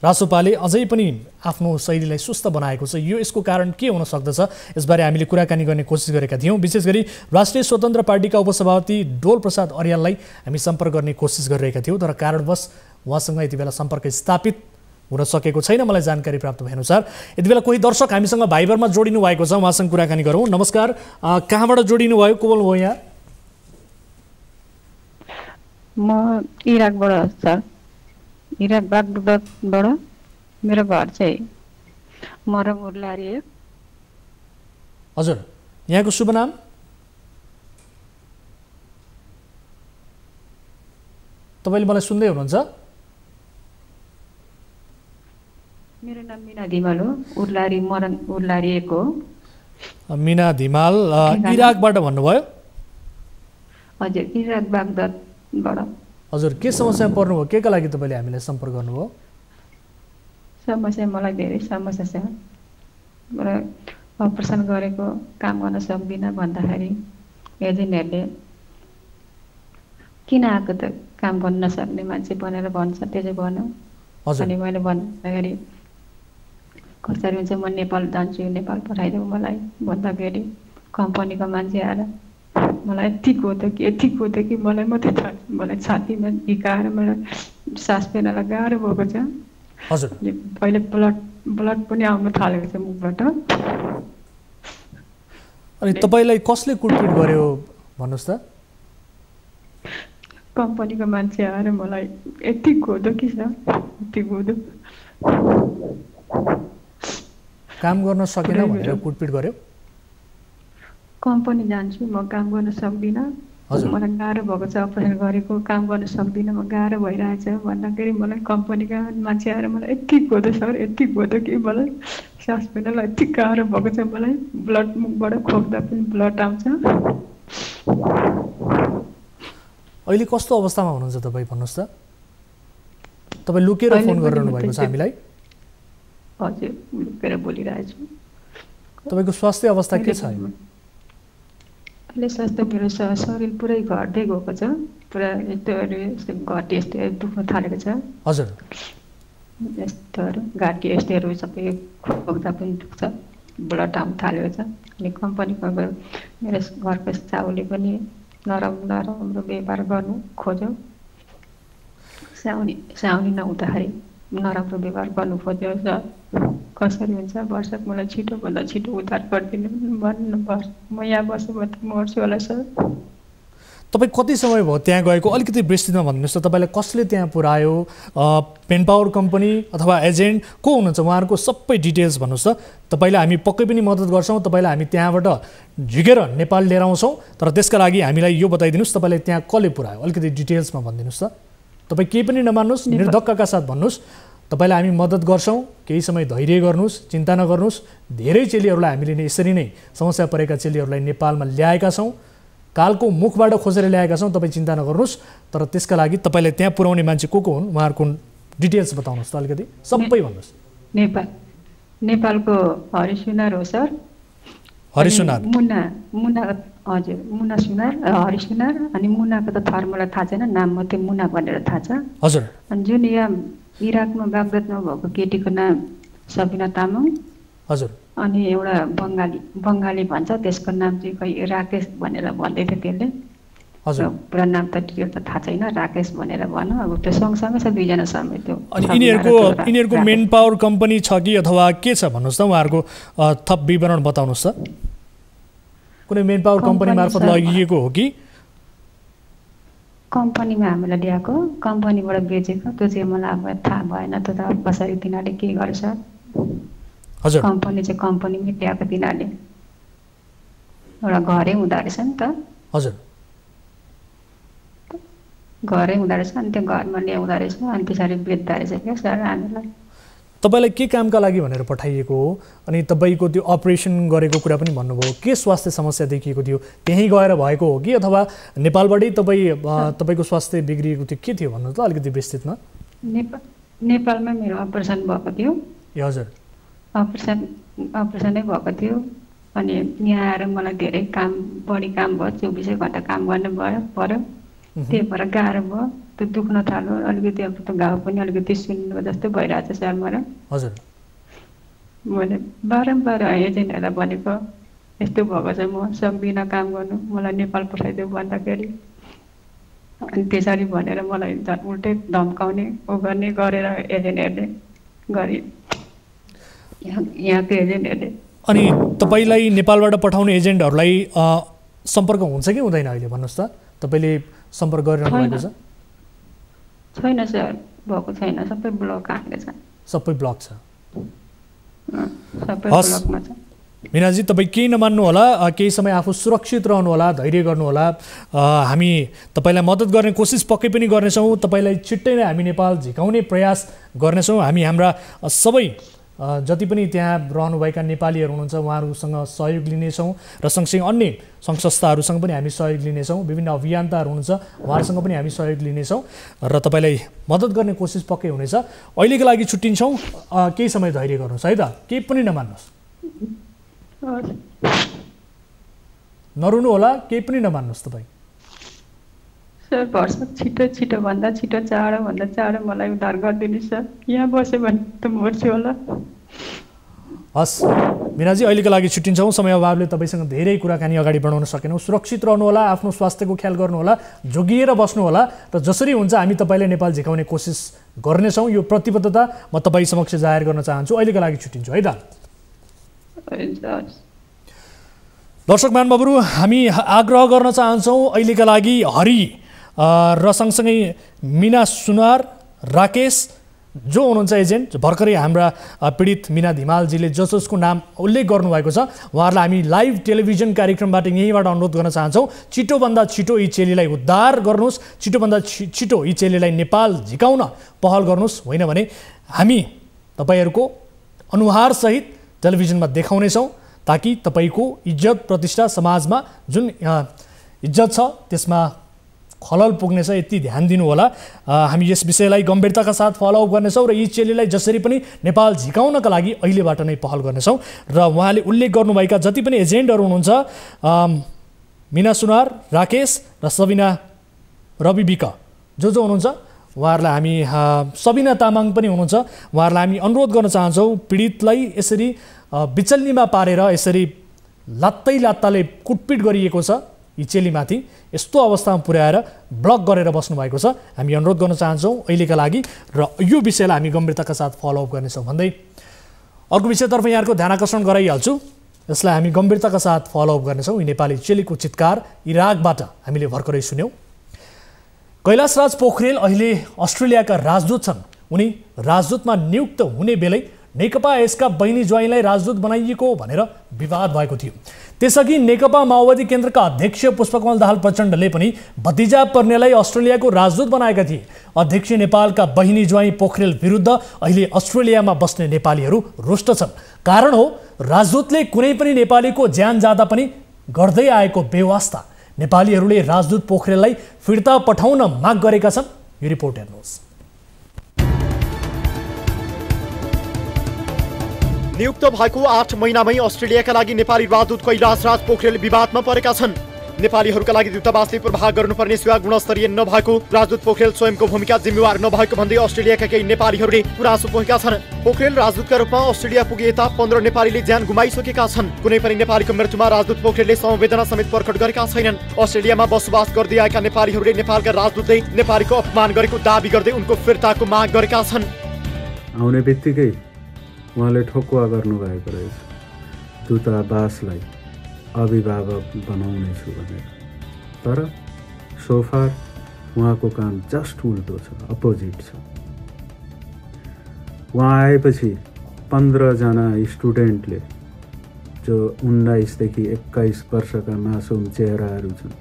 रासपाले अझै पनि आफ्नो शैलीलाई सुस्त बनाएको छ। यो यसको कारण के हुन सक्दछ, यसबारे हामीले कुराकानी गर्ने कोसिस गरेका थियौँ। विशेष गरी राष्ट्रिय स्वतन्त्र पार्टीका उपसभापति डोल प्रसाद अर्याललाई हामी सम्पर्क गर्ने कोसिस गरिरहेका थियौँ, तर कारणवश उहाँसँग यति बेला सम्पर्क स्थापित हुन सकेको छैन। मलाई जानकारी प्राप्त भएअनुसार यति बेला कोही दर्शक हामीसँग भाइबरमा जोडिनु भएको छ, उहाँसँग कुराकानी गरौँ। नमस्कार, कहाँबाट जोडिनु भयो, को बोल्नुभयो यहाँ? म इराकबाट सर, इराक बागडोगराबाट। मेरो घर चाहिँ मरमुरलारी हो। हजुर, यहाँको शुभ नाम? तपाईँले मलाई सुन्दै हुनुहुन्छ? मेरो नाम मिना धिमाल हो, उर्लारी मरन उर्लारी 1 हो। मिना धिमाल इराकबाट भन्नुभयो? हजुर, इराक बागदादबाट। हजुर, के समस्यामा पर्नुभयो? के का लागि तपाईँले हामीलाई सम्पर्क गर्नुभयो? समस्या मलाई धेरै समस्या छ। मलाई अपरेसन गरेको काम गर्न सक्दिनँ भन्दाखेरि एजेन्टहरूले किन आएको त काम गर्न नसक्ने मान्छे भनेर भन्छ, त्यसै भन्यो। अनि मैले भन्दाखेरि कसरी हुन्छ, म नेपाल जान्छु, नेपाल पठाइदेऊ मलाई भन्दाखेरि कम्पनीको मान्छे आएर मलाई यतिको हो त कि मलाई मात्रै थाहा, मलाई छातीमा हिर्काएर मलाई सास फेर्नलाई गाह्रो भएको छ। हजुर, पहिले ब्लड पनि आउन थालेको छ मुखबाट। अनि तपाईँलाई कसले कुटपिट गर्यो भन्नुहोस् त? कम्पनीको मान्छे आएर मलाई यति गोदो कि सर, यति गोदो। काम गर्न सकेन भनेर कुटपिट गर्यो? कम्पनी जान्छु, म काम गर्न सक्दिनँ, मलाई गाह्रो भएको छ, अपरेसन गरेको काम गर्न सक्दिनँ, म गाह्रो भइरहेछ भन्दाखेरि मलाई कम्पनीका मान्छे आएर मलाई यति गोदो सर, यति गोदो कि मलाई सास फेर्नलाई यति गाह्रो भएको छ। मलाई ब्लड मुखबाट खोक्दा पनि ब्लड आउँछ। अहिले कस्तो अवस्थामा हुनुहुन्छ तपाईँ भन्नुहोस् त? तपाईँ लुकेर फोन गरिरहनु भएको छ हामीलाई? हजुर, लुकेर बोलिरहेछु। तपाईँको स्वास्थ्य अवस्था के छ? अहिले स्वास्थ्य मेरो शरीर पुरै घट्दै गएको छ, पुरा घाँटी यस्तै दुख्न थालेको छ। हजुर, यस्तोहरू घाँटी यस्तैहरू सबै खोक्दा पनि दुख्छ, ब्लड आउनु थालेको छ। अनि कम्पनीको मेरो घरको साउले पनि नराम्रो व्यवहार गर्नु खोज्यो। साउनी नहुँदाखेरि नराम्रो व्यवहार गर्नु खोज्यो। कसरी हुन्छ, वर्षक मलाई छिटोभन्दा छिटो उद्धार गरिदिनु भन्नुपर्छ, म यहाँ बसेँ त मर्छु होला सर। तपाईँ कति समय भयो त्यहाँ गएको? अलिकति विस्तृतमा भनिदिनुहोस् त। तपाईँलाई कसले त्यहाँ पुऱ्यायो? पेन पावर कम्पनी अथवा एजेन्ट को हुनुहुन्छ? उहाँहरूको सबै डिटेल्स भन्नुहोस् त। तपाईँलाई हामी पक्कै पनि मद्दत गर्छौँ। तपाईँलाई हामी त्यहाँबाट झिकेर नेपाल लिएर आउँछौँ। तर त्यसका लागि हामीलाई यो बताइदिनुहोस्, तपाईँलाई त्यहाँ कसले पुऱ्यायो? अलिकति डिटेल्समा भनिदिनुहोस् त। तपाईँ केही पनि नमान्नुहोस्, निर्धक्कका साथ भन्नुहोस्। तपाईँलाई हामी मद्दत गर्छौँ, केही समय धैर्य गर्नुहोस्, चिन्ता नगर्नुहोस्। धेरै चेलीहरूलाई हामीले यसरी नै समस्या परेका चेलीहरूलाई नेपालमा ल्याएका छौँ, कालको मुखबाट खोजेर ल्याएका छौँ। तपाईँ चिन्ता नगर्नुहोस्। तर त्यसका लागि तपाईँलाई त्यहाँ पुर्याउने मान्छे को हुन्, उहाँहरूको डिटेल्स बताउनुहोस् त अलिकति, सबै भन्नुहोस्। नेपालको हरिसुनार हो सर। हरिसुनार? मुना हजुर, मुना सुनार, हरिसुनार। अनि मुनाको त थर मलाई थाहा छैन, नाम मात्रै मुना भनेर थाहा छ। हजुर। अनि जुन यहाँ इराकमा बागदादमा भएको केटीको नाम सबिना तामाङ। हजुर। अनि एउटा बङ्गाली भन्छ, त्यसको नाम चाहिँ खै राकेश भनेर भन्दै थियो त्यसले। हजुर। पुरा नाम त डिटेल त थाहा छैन, राकेश भनेर भनौँ। अब त्यो सँगसँगै छ, दुईजना समेत। अनि यिनीहरूको मेन पावर कम्पनी छ कि अथवा के छ भन्नुहोस् त? उहाँहरूको थप विवरण बताउनुहोस् त। कुनै मेन पावर कम्पनी मार्फत लगिएको हो कि? कम्पनीमा हामीलाई ल्याएको, कम्पनीबाट बेचेको, त्यो चाहिँ मलाई अब थाहा भएन। त कसरी तिनीहरूले के गर्छ? हजुर। कम्पनी चाहिँ कम्पनीमै ल्याएको तिनीहरूले, एउटा घरै हुँदो रहेछ नि त। हजुर। घरै हुँदो रहेछ, अनि त्यो घरमा ल्याउँदो रहेछ, अनि पछाडि बेच्दो रहेछ क्या सर हामीलाई। तपाईँलाई के कामका लागि भनेर पठाइएको हो? अनि तपाईँको त्यो अपरेसन गरेको कुरा पनि भन्नुभयो, के स्वास्थ्य समस्या देखिएको थियो? त्यहीँ गएर भएको हो कि अथवा नेपालबाटै तपाईँको स्वास्थ्य बिग्रिएको थियो? के थियो भन्नु त अलिकति विस्तृतमा? नेपालमा मेरो अपरेसन भएको थियो। ए हजुर। अपरेसनै भएको थियो। अनि यहाँ आएर मलाई धेरै बढी काम भयो, 24 घन्टा काम गर्नु पर्यो। त्यही भएर गाह्रो भयो, त्यो दुख्न थाल्यो अलिकति। अब त घाउ पनि अलिकति सुन्नु जस्तो भइरहेछ सर मलाई। हजुर। मैले बारम्बार एजेन्टहरूलाई भनेको यस्तो भएको छ, म सक्दिनँ काम गर्नु, मलाई नेपाल पठाइदेऊ भन्दाखेरि अनि त्यसरी भनेर मलाई झन् उल्टै धम्काउने गर्ने गरेर एजेन्टहरूले गरे, यहाँको एजेन्टहरूले। अनि तपाईँलाई नेपालबाट पठाउने एजेन्टहरूलाई सम्पर्क हुन्छ कि हुँदैन अहिले भन्नुहोस् त? तपाईँले सम्पर्क गरिरहनु भएको छ? छैन सर, भएको छैन, सबै ब्लक हानेको छ। सबै ब्लक छ? सबै ब्लकमा छ। मीनाजी तपाईँ केही नमान्नु होला, केही समय आफू सुरक्षित रहनु होला, धैर्य गर्नु होला। हामी तपाईँलाई मद्दत गर्ने कोसिस पक्कै पनि गर्नेछौँ। तपाईँलाई छिट्टै नै हामी नेपाल झिकाउने प्रयास गर्नेछौँ। हामी हाम्रा सबै जति पनि त्यहाँ रहनुभएका नेपालीहरू हुनुहुन्छ उहाँहरूसँग सहयोग लिनेछौँ र सँगसँगै अन्य सङ्घ संस्थाहरूसँग पनि हामी सहयोग लिनेछौँ। विभिन्न अभियन्ताहरू हुनुहुन्छ उहाँहरूसँग पनि हामी सहयोग लिनेछौँ र तपाईँलाई मद्दत गर्ने कोसिस पक्कै हुनेछ। अहिलेको लागि छुट्टिन्छौँ। केही समय धैर्य गर्नुहोस् है त, केही पनि नमान्नुहोस्, नरुनु होला, केही पनि नमान्नुहोस् तपाईँ। सर भर्सक छिटो भन्दा छिटो चाँडो मलाई उद्धार गरिदिनु सर। यहाँ बस्यो भने त मर्छु होला। हस् मीनाजी, अहिलेको लागि छुट्टिन्छौँ। समय अभावले तपाईँसँग धेरै कुराकानी अगाडि बढाउन सकेनौँ। सुरक्षित रहनुहोला, आफ्नो स्वास्थ्यको ख्याल गर्नुहोला, जोगिएर बस्नुहोला र जसरी हुन्छ हामी तपाईँलाई नेपाल झिकाउने कोसिस गर्नेछौँ। यो प्रतिबद्धता म तपाईँ समक्ष जाहेर गर्न चाहन्छु। अहिलेको लागि छुट्टिन्छु है त। दर्शक महानुभावहरू, हामी आग्रह गर्न चाहन्छौँ अहिलेका लागि हरि र सँगसँगै मिना सुनार, राकेश जो हुनुहुन्छ एजेन्ट, भर्खरै हाम्रा पीडित मिना धिमालजीले जसको नाम उल्लेख गर्नुभएको छ उहाँहरूलाई हामी लाइभ टेलिभिजन कार्यक्रमबाट यहीँबाट अनुरोध गर्न चाहन्छौँ, छिटोभन्दा छिटो यी चेलीलाई उद्धार गर्नुहोस्, छिटोभन्दा छिटो यी चेलीलाई नेपाल झिकाउन पहल गर्नुहोस्। होइन भने हामी तपाईँहरूको अनुहारसहित टेलिभिजनमा देखाउनेछौँ ताकि तपाईँको इज्जत प्रतिष्ठा समाजमा जुन इज्जत छ त्यसमा खलल पुग्नेछ। यति ध्यान दिनु होला। हामी यस विषयलाई गम्भीरताका साथ फलोअप गर्नेछौँ र यी चेलीलाई जसरी पनि नेपाल झिकाउनका लागि अहिलेबाट नै पहल गर्नेछौँ। र उहाँले उल्लेख गर्नुभएका जति पनि एजेन्टहरू हुनुहुन्छ मिना सुनार, राकेश र सबिना रवि विक जो हुनुहुन्छ उहाँहरूलाई हामी, सबिना तामाङ पनि हुनुहुन्छ, उहाँहरूलाई हामी अनुरोध गर्न चाहन्छौँ पीडितलाई यसरी बिचल्लीमा पारेर यसरी लात्ताले कुटपिट गरिएको छ यी चेलीमाथि, यस्तो अवस्थामा पुर्याएर ब्लक गरेर बस्नुभएको छ। हामी अनुरोध गर्न चाहन्छौँ अहिलेका लागि र यो विषयलाई हामी गम्भीरताका साथ फलोअप गर्नेछौँ भन्दै अर्को विषयतर्फ यहाँको ध्यान आकर्षण गराइहाल्छु। यसलाई हामी गम्भीरताका साथ फलोअप गर्नेछौँ। यी नेपाली चेलीको चित्कार इराकबाट हामीले भर्खरै सुन्यौँ। कैलाशराज पोखरेल अहिले अस्ट्रेलियाका राजदूत छन्। उनी राजदूतमा नियुक्त हुने बेलै नेकपा यसका बहिनी ज्वाइँलाई राजदूत बनाइएको भनेर विवाद भएको थियो। त्यसअघि नेकपा माओवादी केन्द्रका अध्यक्ष पुष्पकमल दाहाल प्रचण्डले पनि भतिजा पर्नेलाई अस्ट्रेलियाको राजदूत बनाएका थिए। अध्यक्ष नेपालका बहिनी ज्वाइँ पोखरेल विरुद्ध अहिले अस्ट्रेलियामा बस्ने नेपालीहरू रुष्ट छन्। कारण हो राजदूतले कुनै पनि नेपालीको ज्यान जाँदा पनि गर्दै आएको बेवास्ता। नेपालीहरूले राजदूत पोखरेललाई फिर्ता पठाउन माग गरेका छन्। यो रिपोर्ट हेर्नुहोस्। नियुक्त भएको 8 महिनामै अस्ट्रेलियाका लागि नेपाली राजदूत कैलाशराज पोखरेल विवादमा परेका छन्। नेपालीहरूका लागि दूतावासले प्रवाह गर्नुपर्ने सेवा गुणस्तरीय नभएको, राजदूत पोखरेल स्वयंको भूमिका जिम्मेवार नभएको भन्दै अस्ट्रेलियाका केही नेपालीहरूले गुनासो पोखेका छन्। पोखरेल राजदूतका रूपमा अस्ट्रेलिया पुगे यता 15 नेपालीले ज्यान गुमाइसकेका छन्। कुनै पनि नेपालीको मृत्युमा राजदूत पोखरेलले समवेदना समेत प्रकट गरेका छैनन्। अस्ट्रेलियामा बसोबास गर्दै आएका नेपालीहरूले नेपालका राजदूतले नेपालीको अपमान गरेको दाबी गर्दै उनको फिर्ताको माग गरेका छन्। आउने बित्तिकै उहाँले ठोकुवा गर्नुभएको रहेछ, दूतावासलाई अभिभावक बनाउनेछु भनेर। तर सोफार उहाँको काम जस्ट उल्टो छ, अपोजिट छ। उहाँ आएपछि 15 जना स्टुडेन्टले जो 19 देखि 21 वर्षका मासुम चेहराहरू छन्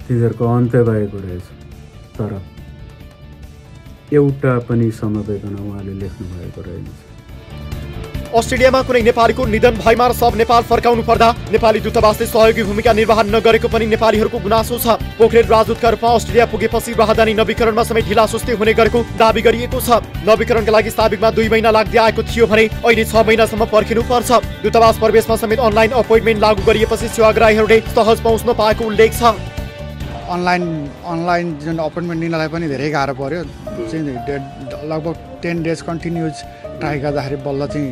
तिनीहरूको अन्त्य भएको रहेछ। तर एउटा पनि समवेदना उहाँले लेख्नु भएको रहेछ। अस्ट्रेलियामा कुनै नेपालीको निधन भएमा र सब नेपाल फर्काउनु पर्दा नेपाली दूतावासले सहयोगी भूमिका निर्वाह नगरेको पनि नेपालीहरूको गुनासो छ। पोखरेल राजदूतका रूपमा अस्ट्रेलिया पुगेपछि राहदानी नवीकरणमा समेत ढिलासुस्ती हुने गरेको दाबी गरिएको छ। नवीकरणका लागि साबिकमा 2 महिना लाग्दै आएको थियो भने अहिले 6 महिनासम्म पर्खिनु पर्छ। दूतावास प्रवेशमा समेत अनलाइन अपोइन्टमेन्ट लागू गरिएपछि सेवाग्राहीहरूले सहज पहुँच्न पाएको उल्लेख छ। अनलाइन जुन अपोइन्टमेन्ट लिनलाई पनि धेरै गाह्रो पर्यो। लगभग 10 डेज कन्टिन्युज ट्राई गर्दाखेरि बल्ल चाहिँ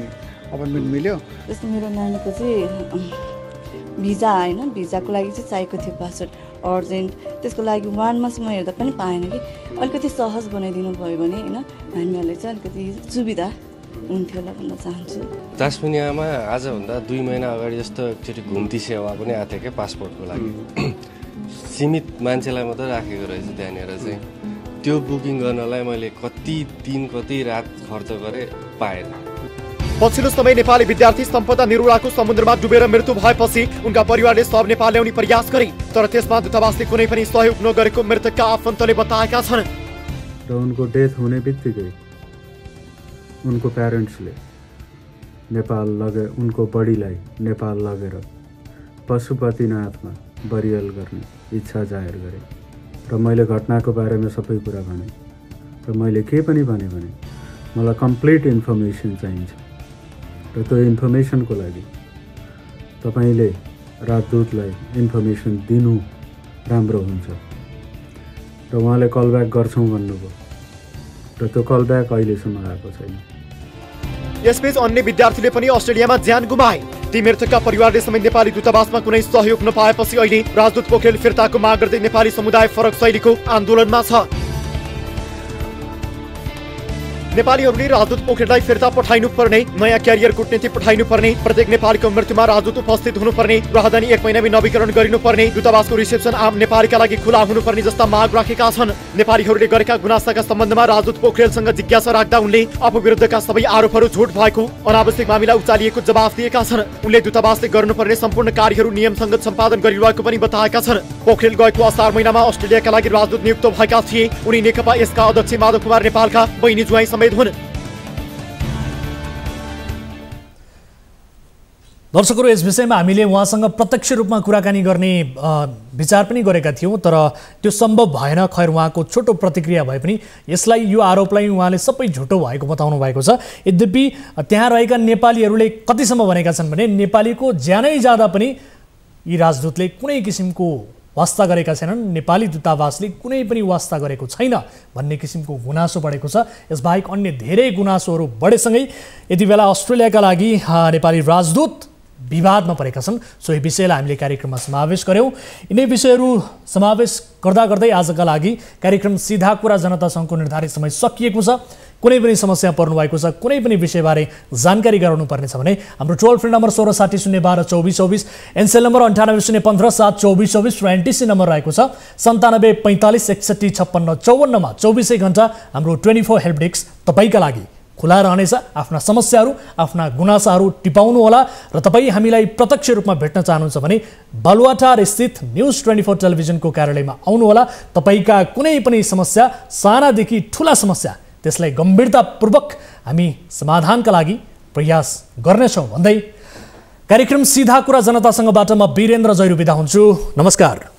अपोइन्टमेन्ट मिल्यो। जस्तो मेरो नानीको चाहिँ भिजा होइन, भिजाको लागि चाहिँ चाहिएको थियो पासपोर्ट अर्जेन्ट। त्यसको लागि 1 मन्थसम्म हेर्दा पनि पाएन कि अलिकति सहज बनाइदिनु भयो भने होइन हामीहरूले चाहिँ अलिकति सुविधा हुन्थ्यो होला भन्न चाहन्छु। तास्मेनियामा आजभन्दा 2 महिना अगाडि जस्तो एकचोटि घुम्ती सेवा पनि आएको थियो क्या पासपोर्टको लागि। सीमित मान्छेलाई मात्रै राखेको रहेछ त्यहाँनिर चाहिँ। त्यो बुकिङ गर्नलाई मैले कति दिन कति रात खर्च गरेँ, पाएन। पछिल्लो समय नेपाली विद्यार्थी सम्पदा निरुलाको समुद्रमा डुबेर मृत्यु भएपछि उनका परिवारले सब नेपाल ल्याउने प्रयास गरे, तर त्यसमा दूतावासले कुनै पनि सहयोग नगरेको मृतकका आफन्तले बताएका छन्। र उनको डेथ हुने बित्तिकै उनको प्यारेन्ट्सले नेपाल लगे उनको बडीलाई नेपाल लगेर पशुपतिनाथमा बरियल गर्ने इच्छा जाहेर गरे। र मैले घटनाको बारेमा सबै कुरा भने र मैले के पनि भने मलाई कम्प्लिट इन्फर्मेसन चाहिन्छ र त्यो इन्फर्मेसनको लागि तपाईँले राजदूतलाई इन्फर्मेसन दिनु राम्रो हुन्छ। र उहाँले कलब्याक गर्छौँ भन्नुभयो र त्यो कलब्याक अहिलेसम्म आएको छैन। यसबीच अन्य विद्यार्थीले पनि अस्ट्रेलियामा ज्यान गुमाए। ती मृतकका परिवारले समेत नेपाली दूतावासमा कुनै सहयोग नपाएपछि अहिले राजदूत पोखरेल फिर्ताको माग गर्दै नेपाली समुदाय फरक शैलीको आन्दोलनमा छ। नेपालीहरूले राजदूत पोखरेललाई फिर्ता पठाइनु पर्ने, नयाँ क्यारियर कूटनीति पठाइनु पर्ने, प्रत्येक नेपालीको मृत्युमा राजदूत उपस्थित हुनुपर्ने, राहदानी 1 महिनामै नवीकरण गरिनुपर्ने, दूतावासको रिसेप्सन आम नेपालीका लागि खुला हुनुपर्ने जस्ता माग राखेका छन्। नेपालीहरूले गरेका गुनासाका सम्बन्धमा राजदूत पोखरेलसँग जिज्ञासा राख्दा उनले आफूविरुद्धका सबै आरोपहरू झुट भएको, अनावश्यक मामिला उचालिएको जवाफ दिएका छन्। उनले दूतावासले गर्नुपर्ने सम्पूर्ण कार्यहरू नियमसङ्गत सम्पादन गरिरहेको पनि बताएका छन्। पोखरेल गएको असार महिनामा अस्ट्रेलियाका लागि राजदूत नियुक्त भएका थिए। उनी नेकपा यसका अध्यक्ष माधव कुमार नेपालका बहिनी जुवाई समेत हुन्। दर्शकहरू, यस विषयमा हामीले उहाँसँग प्रत्यक्ष रूपमा कुराकानी गर्ने विचार पनि गरेका थियौँ, तर त्यो सम्भव भएन। खैर, उहाँको छोटो प्रतिक्रिया भए पनि यसलाई यो आरोपलाई उहाँले सबै झुटो भएको बताउनु भएको छ। यद्यपि त्यहाँ रहेका नेपालीहरूले कतिसम्म भनेका छन् भने नेपालीको ज्यानै जाँदा पनि यी राजदूतले कुनै किसिमको वास्ता गरेका छैनन्, नेपाली दूतावासले कुनै पनि वास्ता गरेको छैन भन्ने किसिमको गुनासो बढेको छ। यसबाहेक अन्य धेरै गुनासोहरू बढेसँगै यति बेला अस्ट्रेलियाका लागि नेपाली राजदूत विवादमा परेका छन्। सो यही विषयलाई हामीले कार्यक्रममा समावेश गऱ्यौँ। यिनै विषयहरू समावेश गर्दा गर्दै आजका लागि कार्यक्रम सीधा कुरा जनता सङ्घको निर्धारित समय सकिएको छ। कुनै पनि समस्या पर्नुभएको छ, कुनै पनि विषयबारे जानकारी गराउनुपर्नेछ भने हाम्रो टोल फ्री नम्बर 1660 012 2424, एनसेल नम्बर 98 015 7 2424 र एनटिसी नम्बर रहेको छ 97 45 61 56 54 मा 24 घण्टा हाम्रो 24 हेल्प डेस्क तपाईँका लागि खुला रहनेछ। आफ्ना समस्याहरू, आफ्ना गुनासाहरू टिपाउनुहोला र तपाईँ हामीलाई प्रत्यक्ष रूपमा भेट्न चाहनुहुन्छ भने बालुवाटार स्थित न्युज 24 टेलिभिजनको कार्यालयमा आउनुहोला। तपाईँका कुनै पनि समस्या, सानादेखि ठुला समस्या, त्यसलाई गम्भीरतापूर्वक हामी समाधानका लागि प्रयास गर्नेछौँ भन्दै कार्यक्रम सीधा कुरा जनतासँगबाट म वीरेन्द्र जैरू बिदा हुन्छु। नमस्कार।